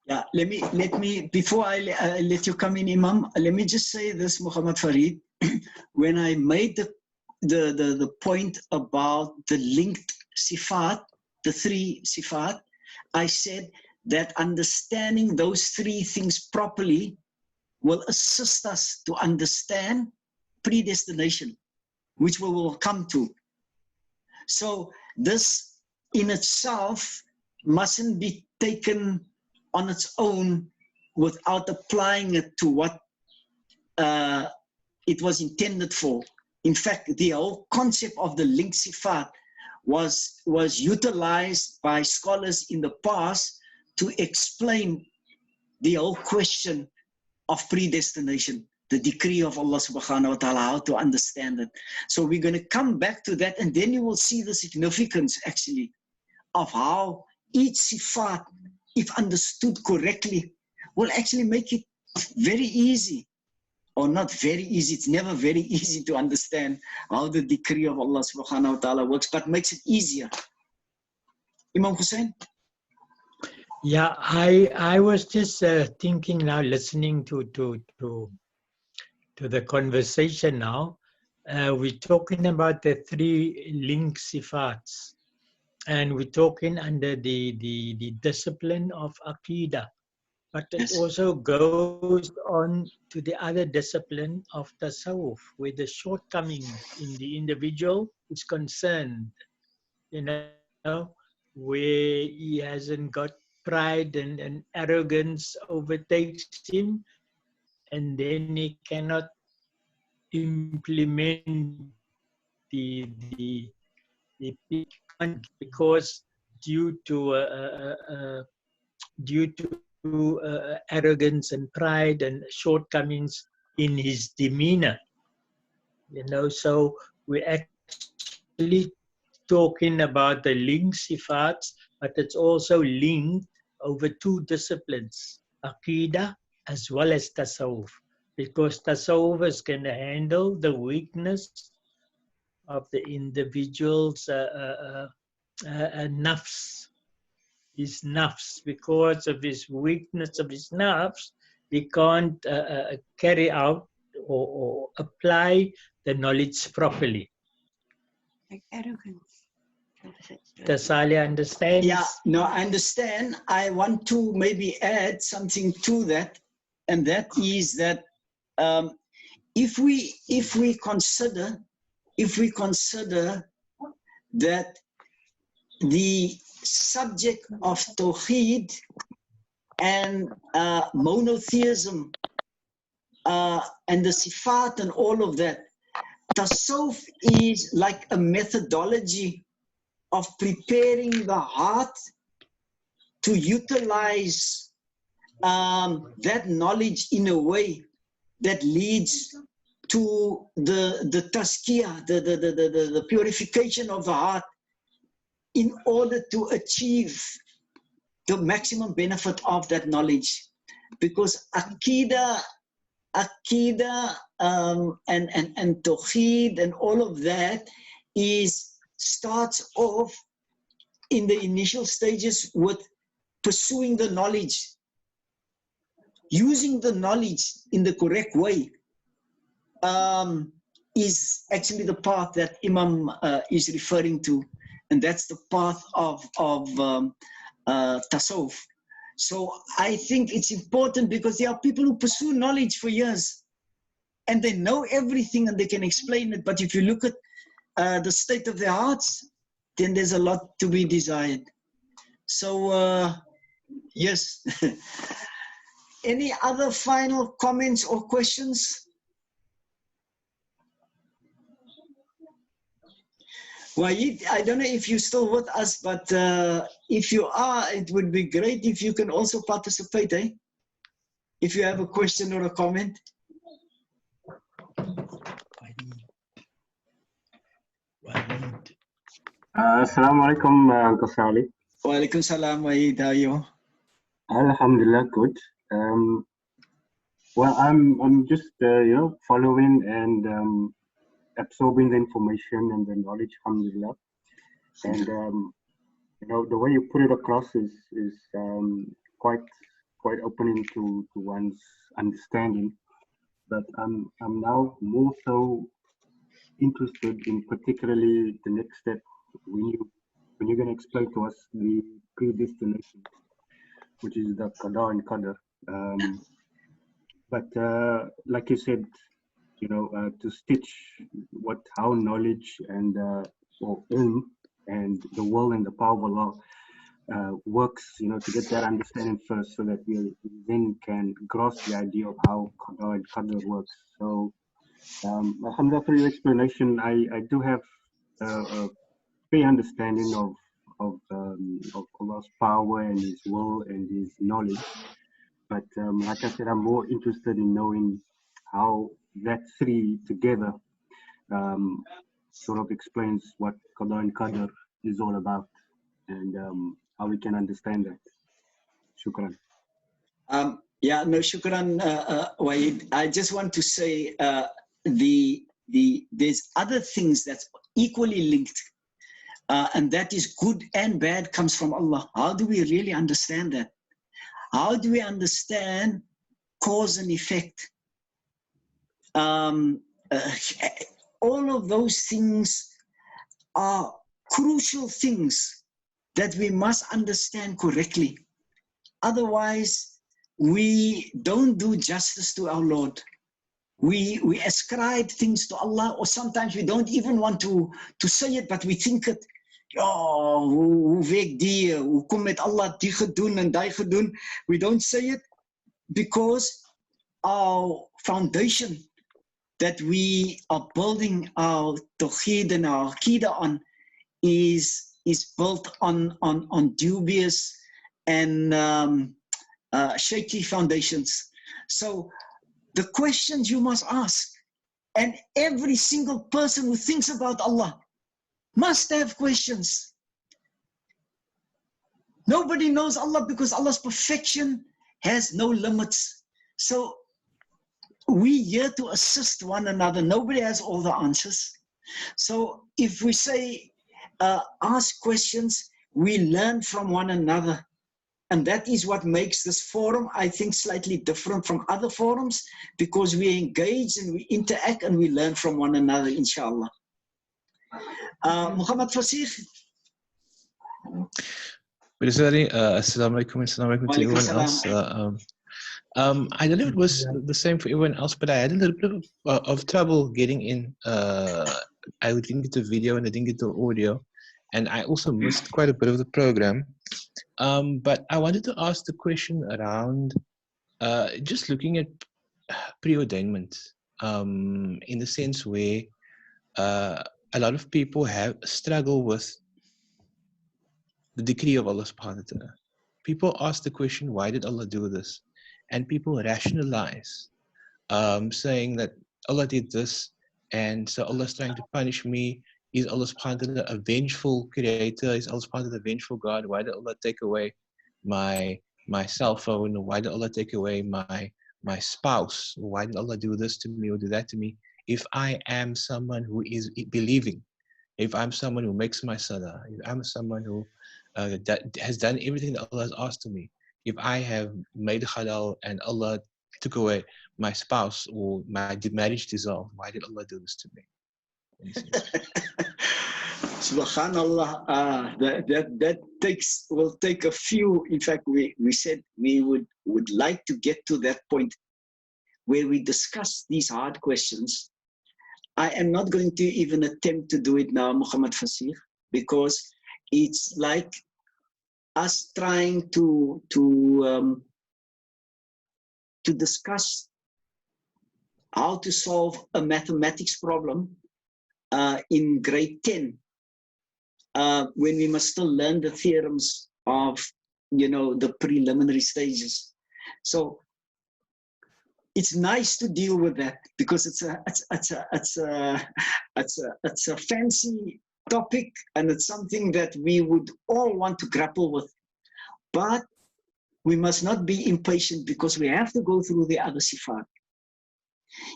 Yeah, let me before I let you come in, Imam, let me just say this, Muhammad Farid. When I made the point about the linked sifat, the three sifat, I said that understanding those three things properly will assist us to understand predestination, which we will come to. So this in itself mustn't be taken on its own without applying it to what it was intended for. In fact, the whole concept of the linked sifat was utilized by scholars in the past to explain the whole question of predestination, the decree of Allah subhanahu wa ta'ala, how to understand it. So we're going to come back to that, and then you will see the significance actually of how each sifat, if understood correctly, will actually make it very easy. Or not very easy, it's never very easy to understand how the decree of Allah subhanahu wa ta'ala works, but makes it easier. Imam Hussein? Yeah, I was just thinking now, listening to the conversation now. We're talking about the 3 link sifats, and we're talking under the discipline of Aqidah. But it Yes. also goes on to the other discipline of Tasawwuf, where the shortcomings in the individual is concerned, you know, where he hasn't got pride and arrogance overtakes him, and then he cannot implement the because due to arrogance and pride and shortcomings in his demeanor, you know. So we're actually talking about the link sifats, but it's also linked over 2 disciplines, Aqidah as well as Tasawwuf, because Tasawwuf is going to handle the weakness of the individual's nafs, his nafs. Because of his weakness of his nafs, he can't carry out or apply the knowledge properly. Like arrogance. Does Salie understand? Yeah, no, I understand. I want to maybe add something to that, and that is that if we consider that the subject of Tawhid and monotheism and the Sifaat and all of that, Tasawwuf is like a methodology of preparing the heart to utilize that knowledge in a way that leads to the tazkiyah, the purification of the heart, in order to achieve the maximum benefit of that knowledge. Because Aqidah and Tawhid and all of that starts off in the initial stages with pursuing the knowledge, using the knowledge in the correct way, is actually the path that Imam is referring to, and that's the path of Tasawwuf. So I think it's important, because there are people who pursue knowledge for years and they know everything and they can explain it, but if you look at the state of their hearts, then there's a lot to be desired. So yes. Any other final comments or questions? Wahid, I don't know if you're still with us, but if you are, it would be great if you can also participate, eh? If you have a question or a comment. Assalamu alaikum, Uncle Salie. Wa alaikum salam, Wahid. How are you? Alhamdulillah, good. Well, I'm just following and absorbing the information and the knowledge, alhamdulillah. And the way you put it across is quite opening to one's understanding. But I'm now more so interested in particularly the next step when you're going to explain to us the predestination, which is the qada and qadar. But like you said, to stitch how knowledge and or ilm and the will and the power of Allah works, to get that understanding first, so that we then can grasp the idea of how qada and qadar works. So, alhamdulillah, for your explanation, I do have a fair understanding of Allah's power and His will and His knowledge. But like I said, I'm more interested in knowing how that 3 together sort of explains what qada and qadar is all about, and how we can understand that. Shukran. Yeah, no, shukran, Wahid. I just want to say there's other things that's equally linked and that is good and bad comes from Allah. How do we really understand that? How do we understand cause and effect? All of those things are crucial things that we must understand correctly. Otherwise, we don't do justice to our Lord. We ascribe things to Allah, or sometimes we don't even want to say it, but we think it. Oh, hoe werk die? Hoe kom met Allah die gedoen en die gedoen? We don't say it because our foundation that we are building our Tawhid and our Aqidah on is built on dubious and shaky foundations. So the questions you must ask, and every single person who thinks about Allah must have questions. Nobody knows Allah because Allah's perfection has no limits. So we're here to assist one another. Nobody has all the answers. So if we say, ask questions, we learn from one another. And that is what makes this forum, I think, slightly different from other forums, because we engage and we interact and we learn from one another, inshallah. Muhammad Fasih. Assalamu alaikum to everyone else. I don't know if it was the same for everyone else, but I had a little bit of trouble getting in. I didn't get the video and I didn't get the audio, and I also missed quite a bit of the program. But I wanted to ask the question around just looking at preordainment in the sense where a lot of people have struggle with the decree of Allah subhanahu wa ta'ala. People ask the question, why did Allah do this? And people rationalize, saying that Allah did this, and so Allah is trying to punish me. Is Allah subhanahu wa ta'ala a vengeful creator? Is Allah subhanahu wa ta'ala a vengeful God? Why did Allah take away my cell phone? Why did Allah take away my spouse? Why did Allah do this to me or do that to me? If I am someone who is believing, if I'm someone who makes my salah, if I'm someone who that has done everything that Allah has asked of me, if I have made halal and Allah took away my spouse or my marriage dissolved, why did Allah do this to me? Subhanallah, that will take a few. In fact, we said we would like to get to that point where we discuss these hard questions. I am not going to even attempt to do it now, Muhammad Fasih, because it's like us trying to discuss how to solve a mathematics problem in grade 10, when we must still learn the theorems of, the preliminary stages. So it's nice to deal with that because it's a fancy topic, and it's something that we would all want to grapple with. But we must not be impatient because we have to go through the other Sifaat.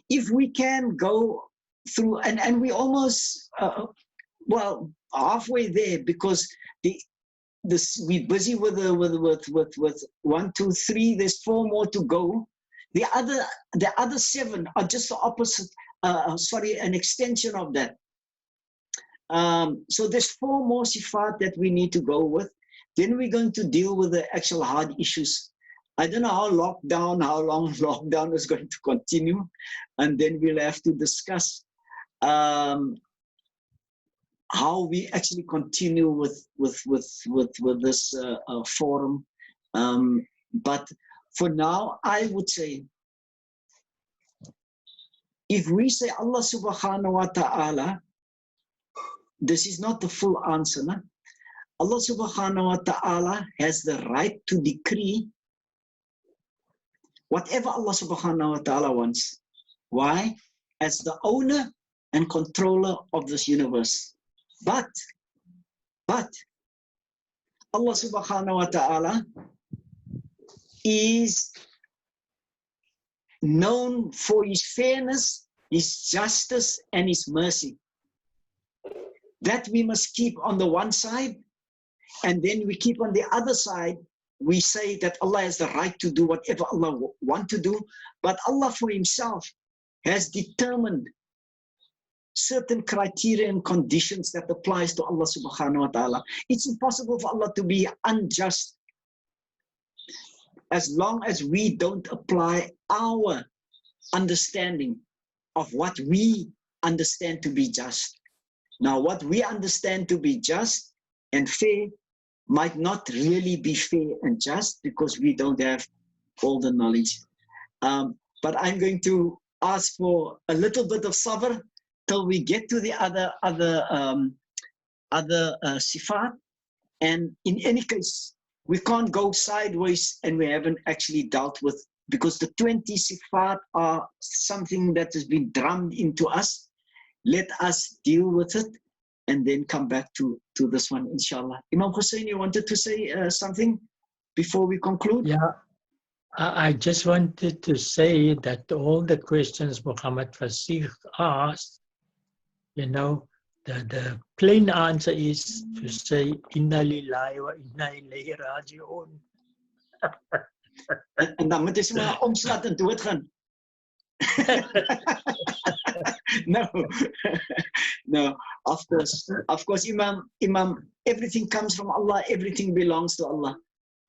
If we can go through, and we almost, halfway there, because we're busy with 1, 2, 3, there's 4 more to go. The other 7 are just the opposite, an extension of that. So there's 4 more Sifaat that we need to go with. Then we're going to deal with the actual hard issues. I don't know how long lockdown is going to continue, and then we'll have to discuss how we actually continue with this forum. But for now, I would say, if we say Allah subhanahu wa ta'ala, this is not the full answer. No? Allah subhanahu wa ta'ala has the right to decree whatever Allah subhanahu wa ta'ala wants. Why? As the owner and controller of this universe. But Allah subhanahu wa ta'ala is known for his fairness, his justice, and his mercy. that we must keep on the one side, and then we keep on the other side. We say that Allah has the right to do whatever Allah wants to do, but Allah for himself has determined certain criteria and conditions that applies to Allah subhanahu wa ta'ala. It's impossible for Allah to be unjust as long as we don't apply our understanding of what we understand to be just. Now, what we understand to be just and fair might not really be fair and just because we don't have all the knowledge. But I'm going to ask for a little bit of sabr till we get to the other sifaat. And in any case, we can't go sideways and we haven't actually dealt with, because the 20 sifaat are something that has been drummed into us. Let us deal with it and then come back to this one, inshallah. Imam Hussein, you wanted to say something before we conclude? Yeah, I just wanted to say that all the questions Muhammad Fasih asked, you know, the plain answer is to say, Inna lillahi wa inna ilayhi raji'un. En dan moet jy maar omslat en doodgaan. No, of course, Imam, everything comes from Allah, everything belongs to Allah.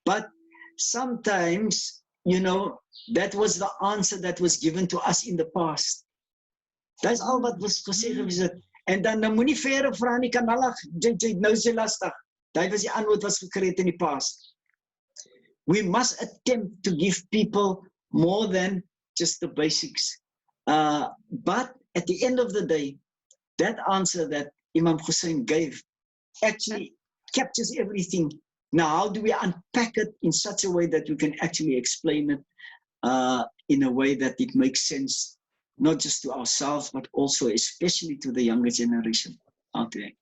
But sometimes, you know, that was the answer that was given to us in the past. That's all wat was gesê gewees het. En dan moenie verre vra nie, kan Allah, jy nou is jy lastig. Daai was die antwoord wat gekry het in die past. We must attempt to give people more than just the basics. But at the end of the day, that answer that Imam Hussein gave actually captures everything. Now, how do we unpack it in such a way that we can actually explain it in a way that it makes sense, not just to ourselves, but also especially to the younger generation out there.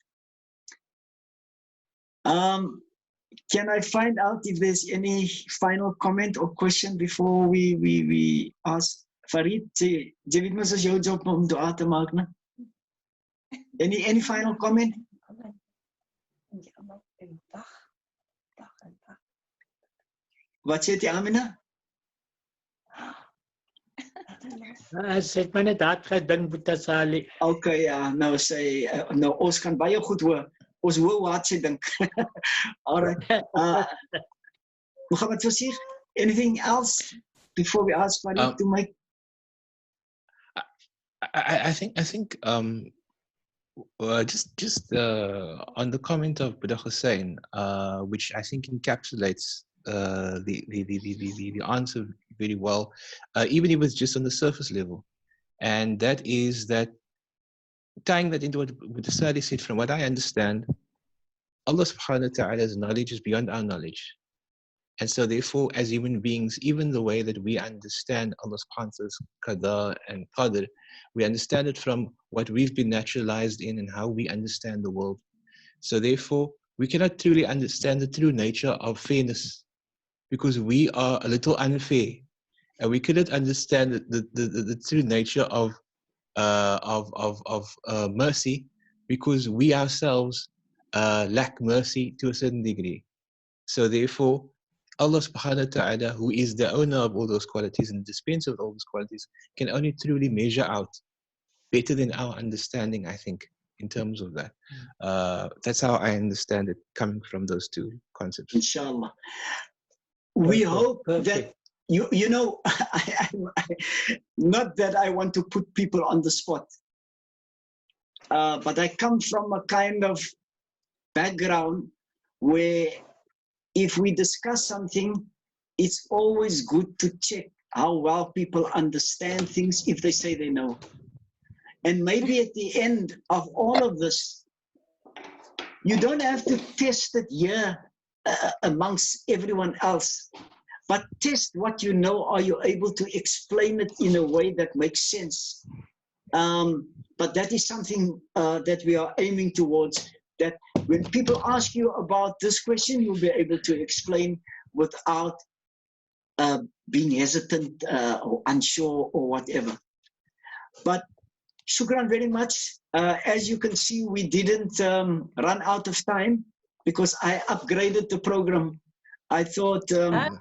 Can I find out if there's any final comment or question before we ask Farid? Jy weet mos as jou job om dua te maak, né? Any final comment? Wat sê jy, Amina? Sy het my net hard gedink, Boeta Salie. Okay, ja, nou sê, nou ons kan baie goed hoor. Ons hoor wat sy dink. All right. Muhammad Fasih, anything else before we ask Farid to make? I think just on the comment of Buddha Hussein, which I think encapsulates the answer very well, even if it's just on the surface level, and that is that tying that into what Buddha Salie said, from what I understand, Allah subhanahu wa ta'ala's knowledge is beyond our knowledge. And so therefore, as human beings, even the way that we understand Allah subhanahu wa ta'ala's qada and qadr, we understand it from what we've been naturalized in and how we understand the world. So therefore, we cannot truly understand the true nature of fairness because we are a little unfair. And we cannot understand the true nature of mercy because we ourselves lack mercy to a certain degree. So therefore, Allah subhanahu wa ta'ala, who is the owner of all those qualities and dispenser of all those qualities, can only truly measure out better than our understanding, I think, in terms of that. That's how I understand it, coming from those two concepts. Inshallah. We hope that, you know, not that I want to put people on the spot, but I come from a kind of background where if we discuss something, it's always good to check how well people understand things if they say they know. And maybe at the end of all of this, you don't have to test it here amongst everyone else, but test what you know. Are you able to explain it in a way that makes sense? But that is something that we are aiming towards, that when people ask you about this question, you'll be able to explain without being hesitant or unsure or whatever. But shukran very much. as you can see, we didn't run out of time because I upgraded the program. I thought that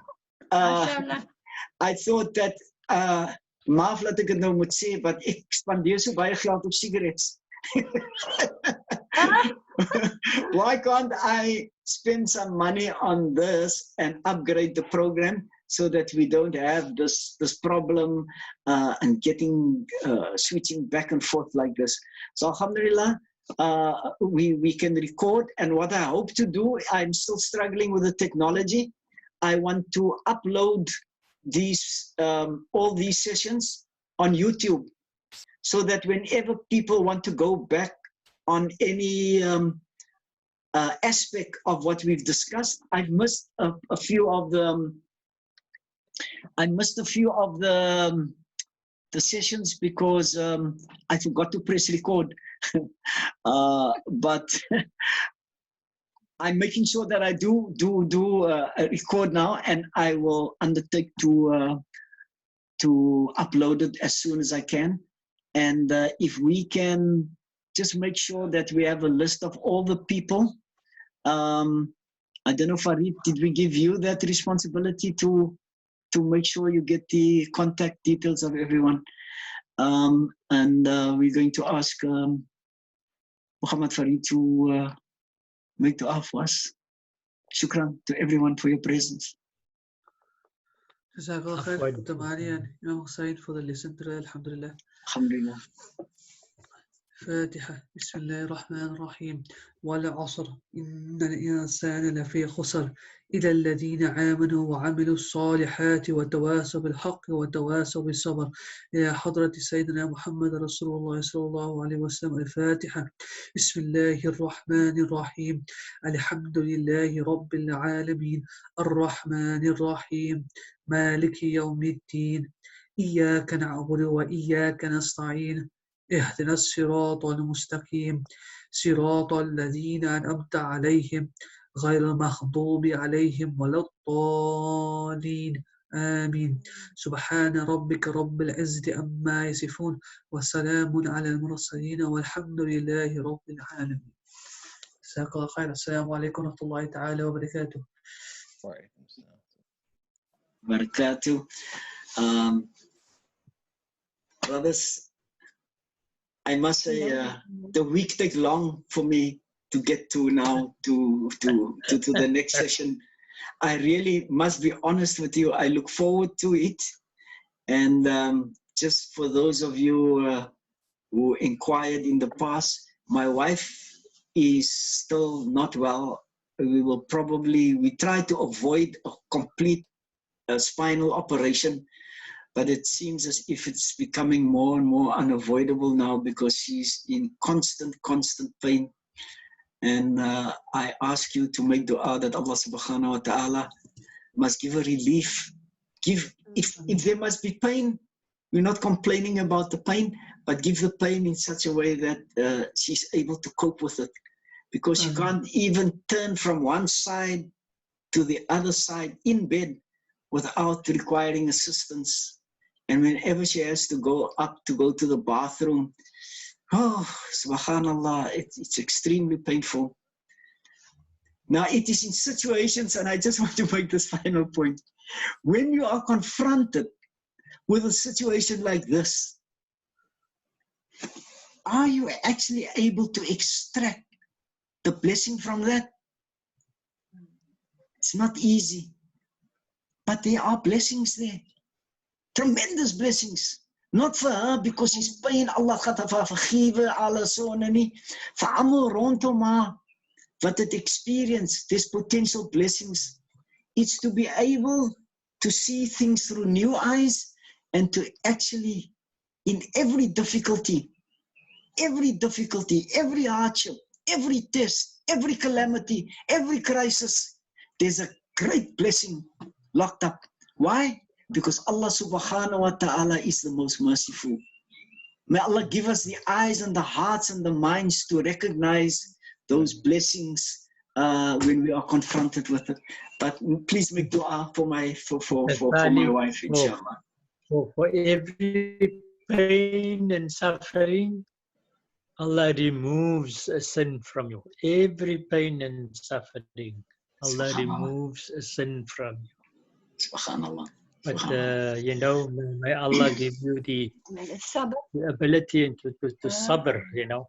maaf laat ek dit nou moet sê, but ek spandeer so baie geld op sigarets. Why can't I spend some money on this and upgrade the program so that we don't have this problem and getting switching back and forth like this? So alhamdulillah, we can record, and what I hope to do, I'm still struggling with the technology. I want to upload these all these sessions on YouTube, so that whenever people want to go back on any aspect of what we've discussed, I've missed a few of the sessions because I forgot to press record. But I'm making sure that I do a record now, and I will undertake to upload it as soon as I can. And if we can just make sure that we have a list of all the people. I don't know, Farid, did we give you that responsibility to make sure you get the contact details of everyone? And we're going to ask Muhammad Farid to make dua for us. Shukran to everyone for your presence. Jazakallah khair to Manie and Imam Hussain for the lesson today. Alhamdulillah. Alhamdulillah. فاتحة بسم الله الرحمن الرحيم والعصر إن الإنسان لفي خسر إلى الذين آمنوا وعملوا الصالحات وتواصوا بالحق وتواصوا بالصبر. إلى حضرة سيدنا محمد رسول الله صلى الله عليه وسلم. الفاتحة بسم الله الرحمن الرحيم الحمد لله رب العالمين الرحمن الرحيم مالك يوم الدين إياك نعبد وإياك نستعين اهدنا الصراط المستقيم صراط الذين أنعمت عليهم غير المغضوب عليهم ولا الضالين آمين. سبحان ربك رب العزة عما يصفون وسلام على المرسلين والحمد لله رب العالمين. جزاك الله خير. السلام عليكم ورحمة الله تعالى وبركاته. Barakatuh. Brothers, I must say, the week takes long for me to get to now to the next session. I really must be honest with you. I look forward to it. And just for those of you who inquired in the past, my wife is still not well. We try to avoid a complete spinal operation, but it seems as if it's becoming more and more unavoidable now because she's in constant pain. And I ask you to make dua that Allah subhanahu wa ta'ala must give her relief. If there must be pain, we're not complaining about the pain, but give the pain in such a way that she's able to cope with it. Because you can't even turn from one side to the other side in bed without requiring assistance. And whenever she has to go up to go to the bathroom, oh, subhanallah, it's extremely painful. Now, it is in situations, and I just want to make this final point, when you are confronted with a situation like this, are you actually able to extract the blessing from that? It's not easy, but there are blessings there. Tremendous blessings. Not for her because she's pain, Allah gaat haar vergewe, alles so en nie. Vir almal rondom haar wat het experience, there's potential blessings. It's to be able to see things through new eyes and to actually, in every difficulty, every hardship, every test, every calamity, every crisis, there's a great blessing locked up. Why? Because Allah subhanahu wa ta'ala is the most merciful. May Allah give us the eyes and the hearts and the minds to recognize those blessings when we are confronted with it. But please make dua for my wife, inshallah. For every pain and suffering, Allah removes a sin from you. Every pain and suffering, Allah removes a sin from you. Subhanallah. But you know, may Allah give you the ability to sabr, you know.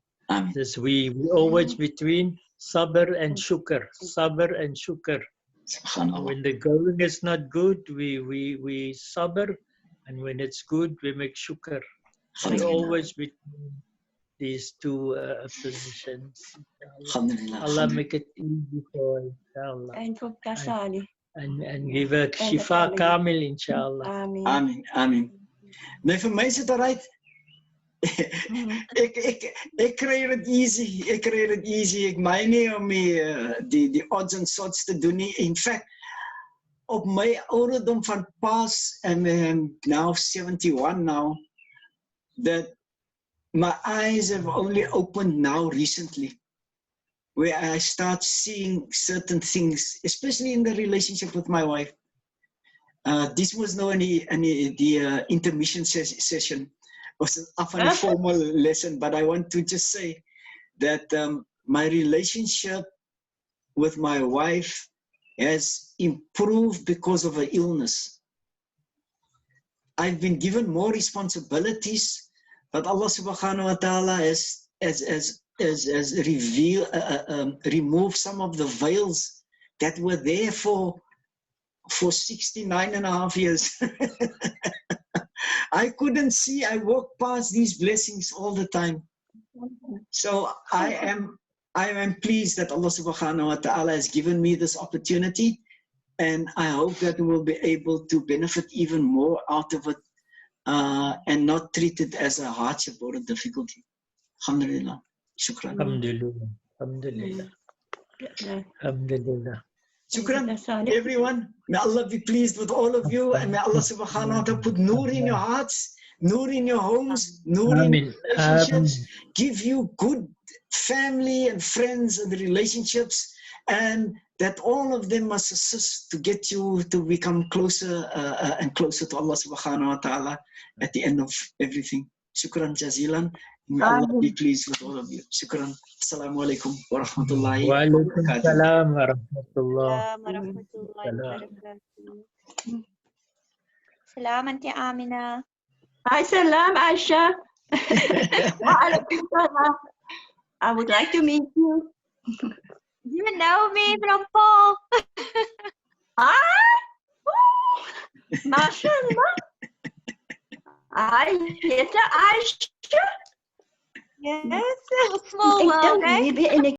This we always between sabr and shukr, sabr and shukr. When the going is not good, we sabr, and when it's good, we make shukr. We always between these two positions. Allah make it easy for inshallah. And for Salie. And give a shifa kamil inshallah. Amen. Amen. Nee, vir my is dit alright. Ek kry dit easy. Ek kry dit easy. Ek meen nie om die odds and sods te doen nie. In fact, op my ouderdom van pas, and I'm now 71 now, that my eyes have only opened now recently, where I start seeing certain things, especially in the relationship with my wife. This was no the intermission session. It was a formal lesson, but I want to just say that my relationship with my wife has improved because of her illness. I've been given more responsibilities, but Allah subhanahu wa ta'ala has removed some of the veils that were there for 69 and a half years. I couldn't see. I walked past these blessings all the time. So I am pleased that Allah subhanahu wa ta'ala has given me this opportunity, and I hope that we'll be able to benefit even more out of it, and not treat it as a hardship or a difficulty. Alhamdulillah. Shukran. Alhamdulillah. Alhamdulillah. Alhamdulillah. Shukran, everyone. May Allah be pleased with all of you, and may Allah subhanahu wa ta'ala put nur in your hearts, nur in your homes, nur in your relationships, give you good family and friends and relationships, and that all of them must assist to get you to become closer and closer to Allah subhanahu wa ta'ala at the end of everything. Shukran jazilan. May Allah be pleased with all of you. Shukran. Assalamu alaikum wa rahmatullahi wa barakatuh. Salam wa rahmatullah. Salam, Auntie Amina. Hi, salam, Aisha. Wa alaikum salam. I would like to meet you. You know me from Paul. MashaAllah. Hi, yes, Aisha. Yes, small world, eh?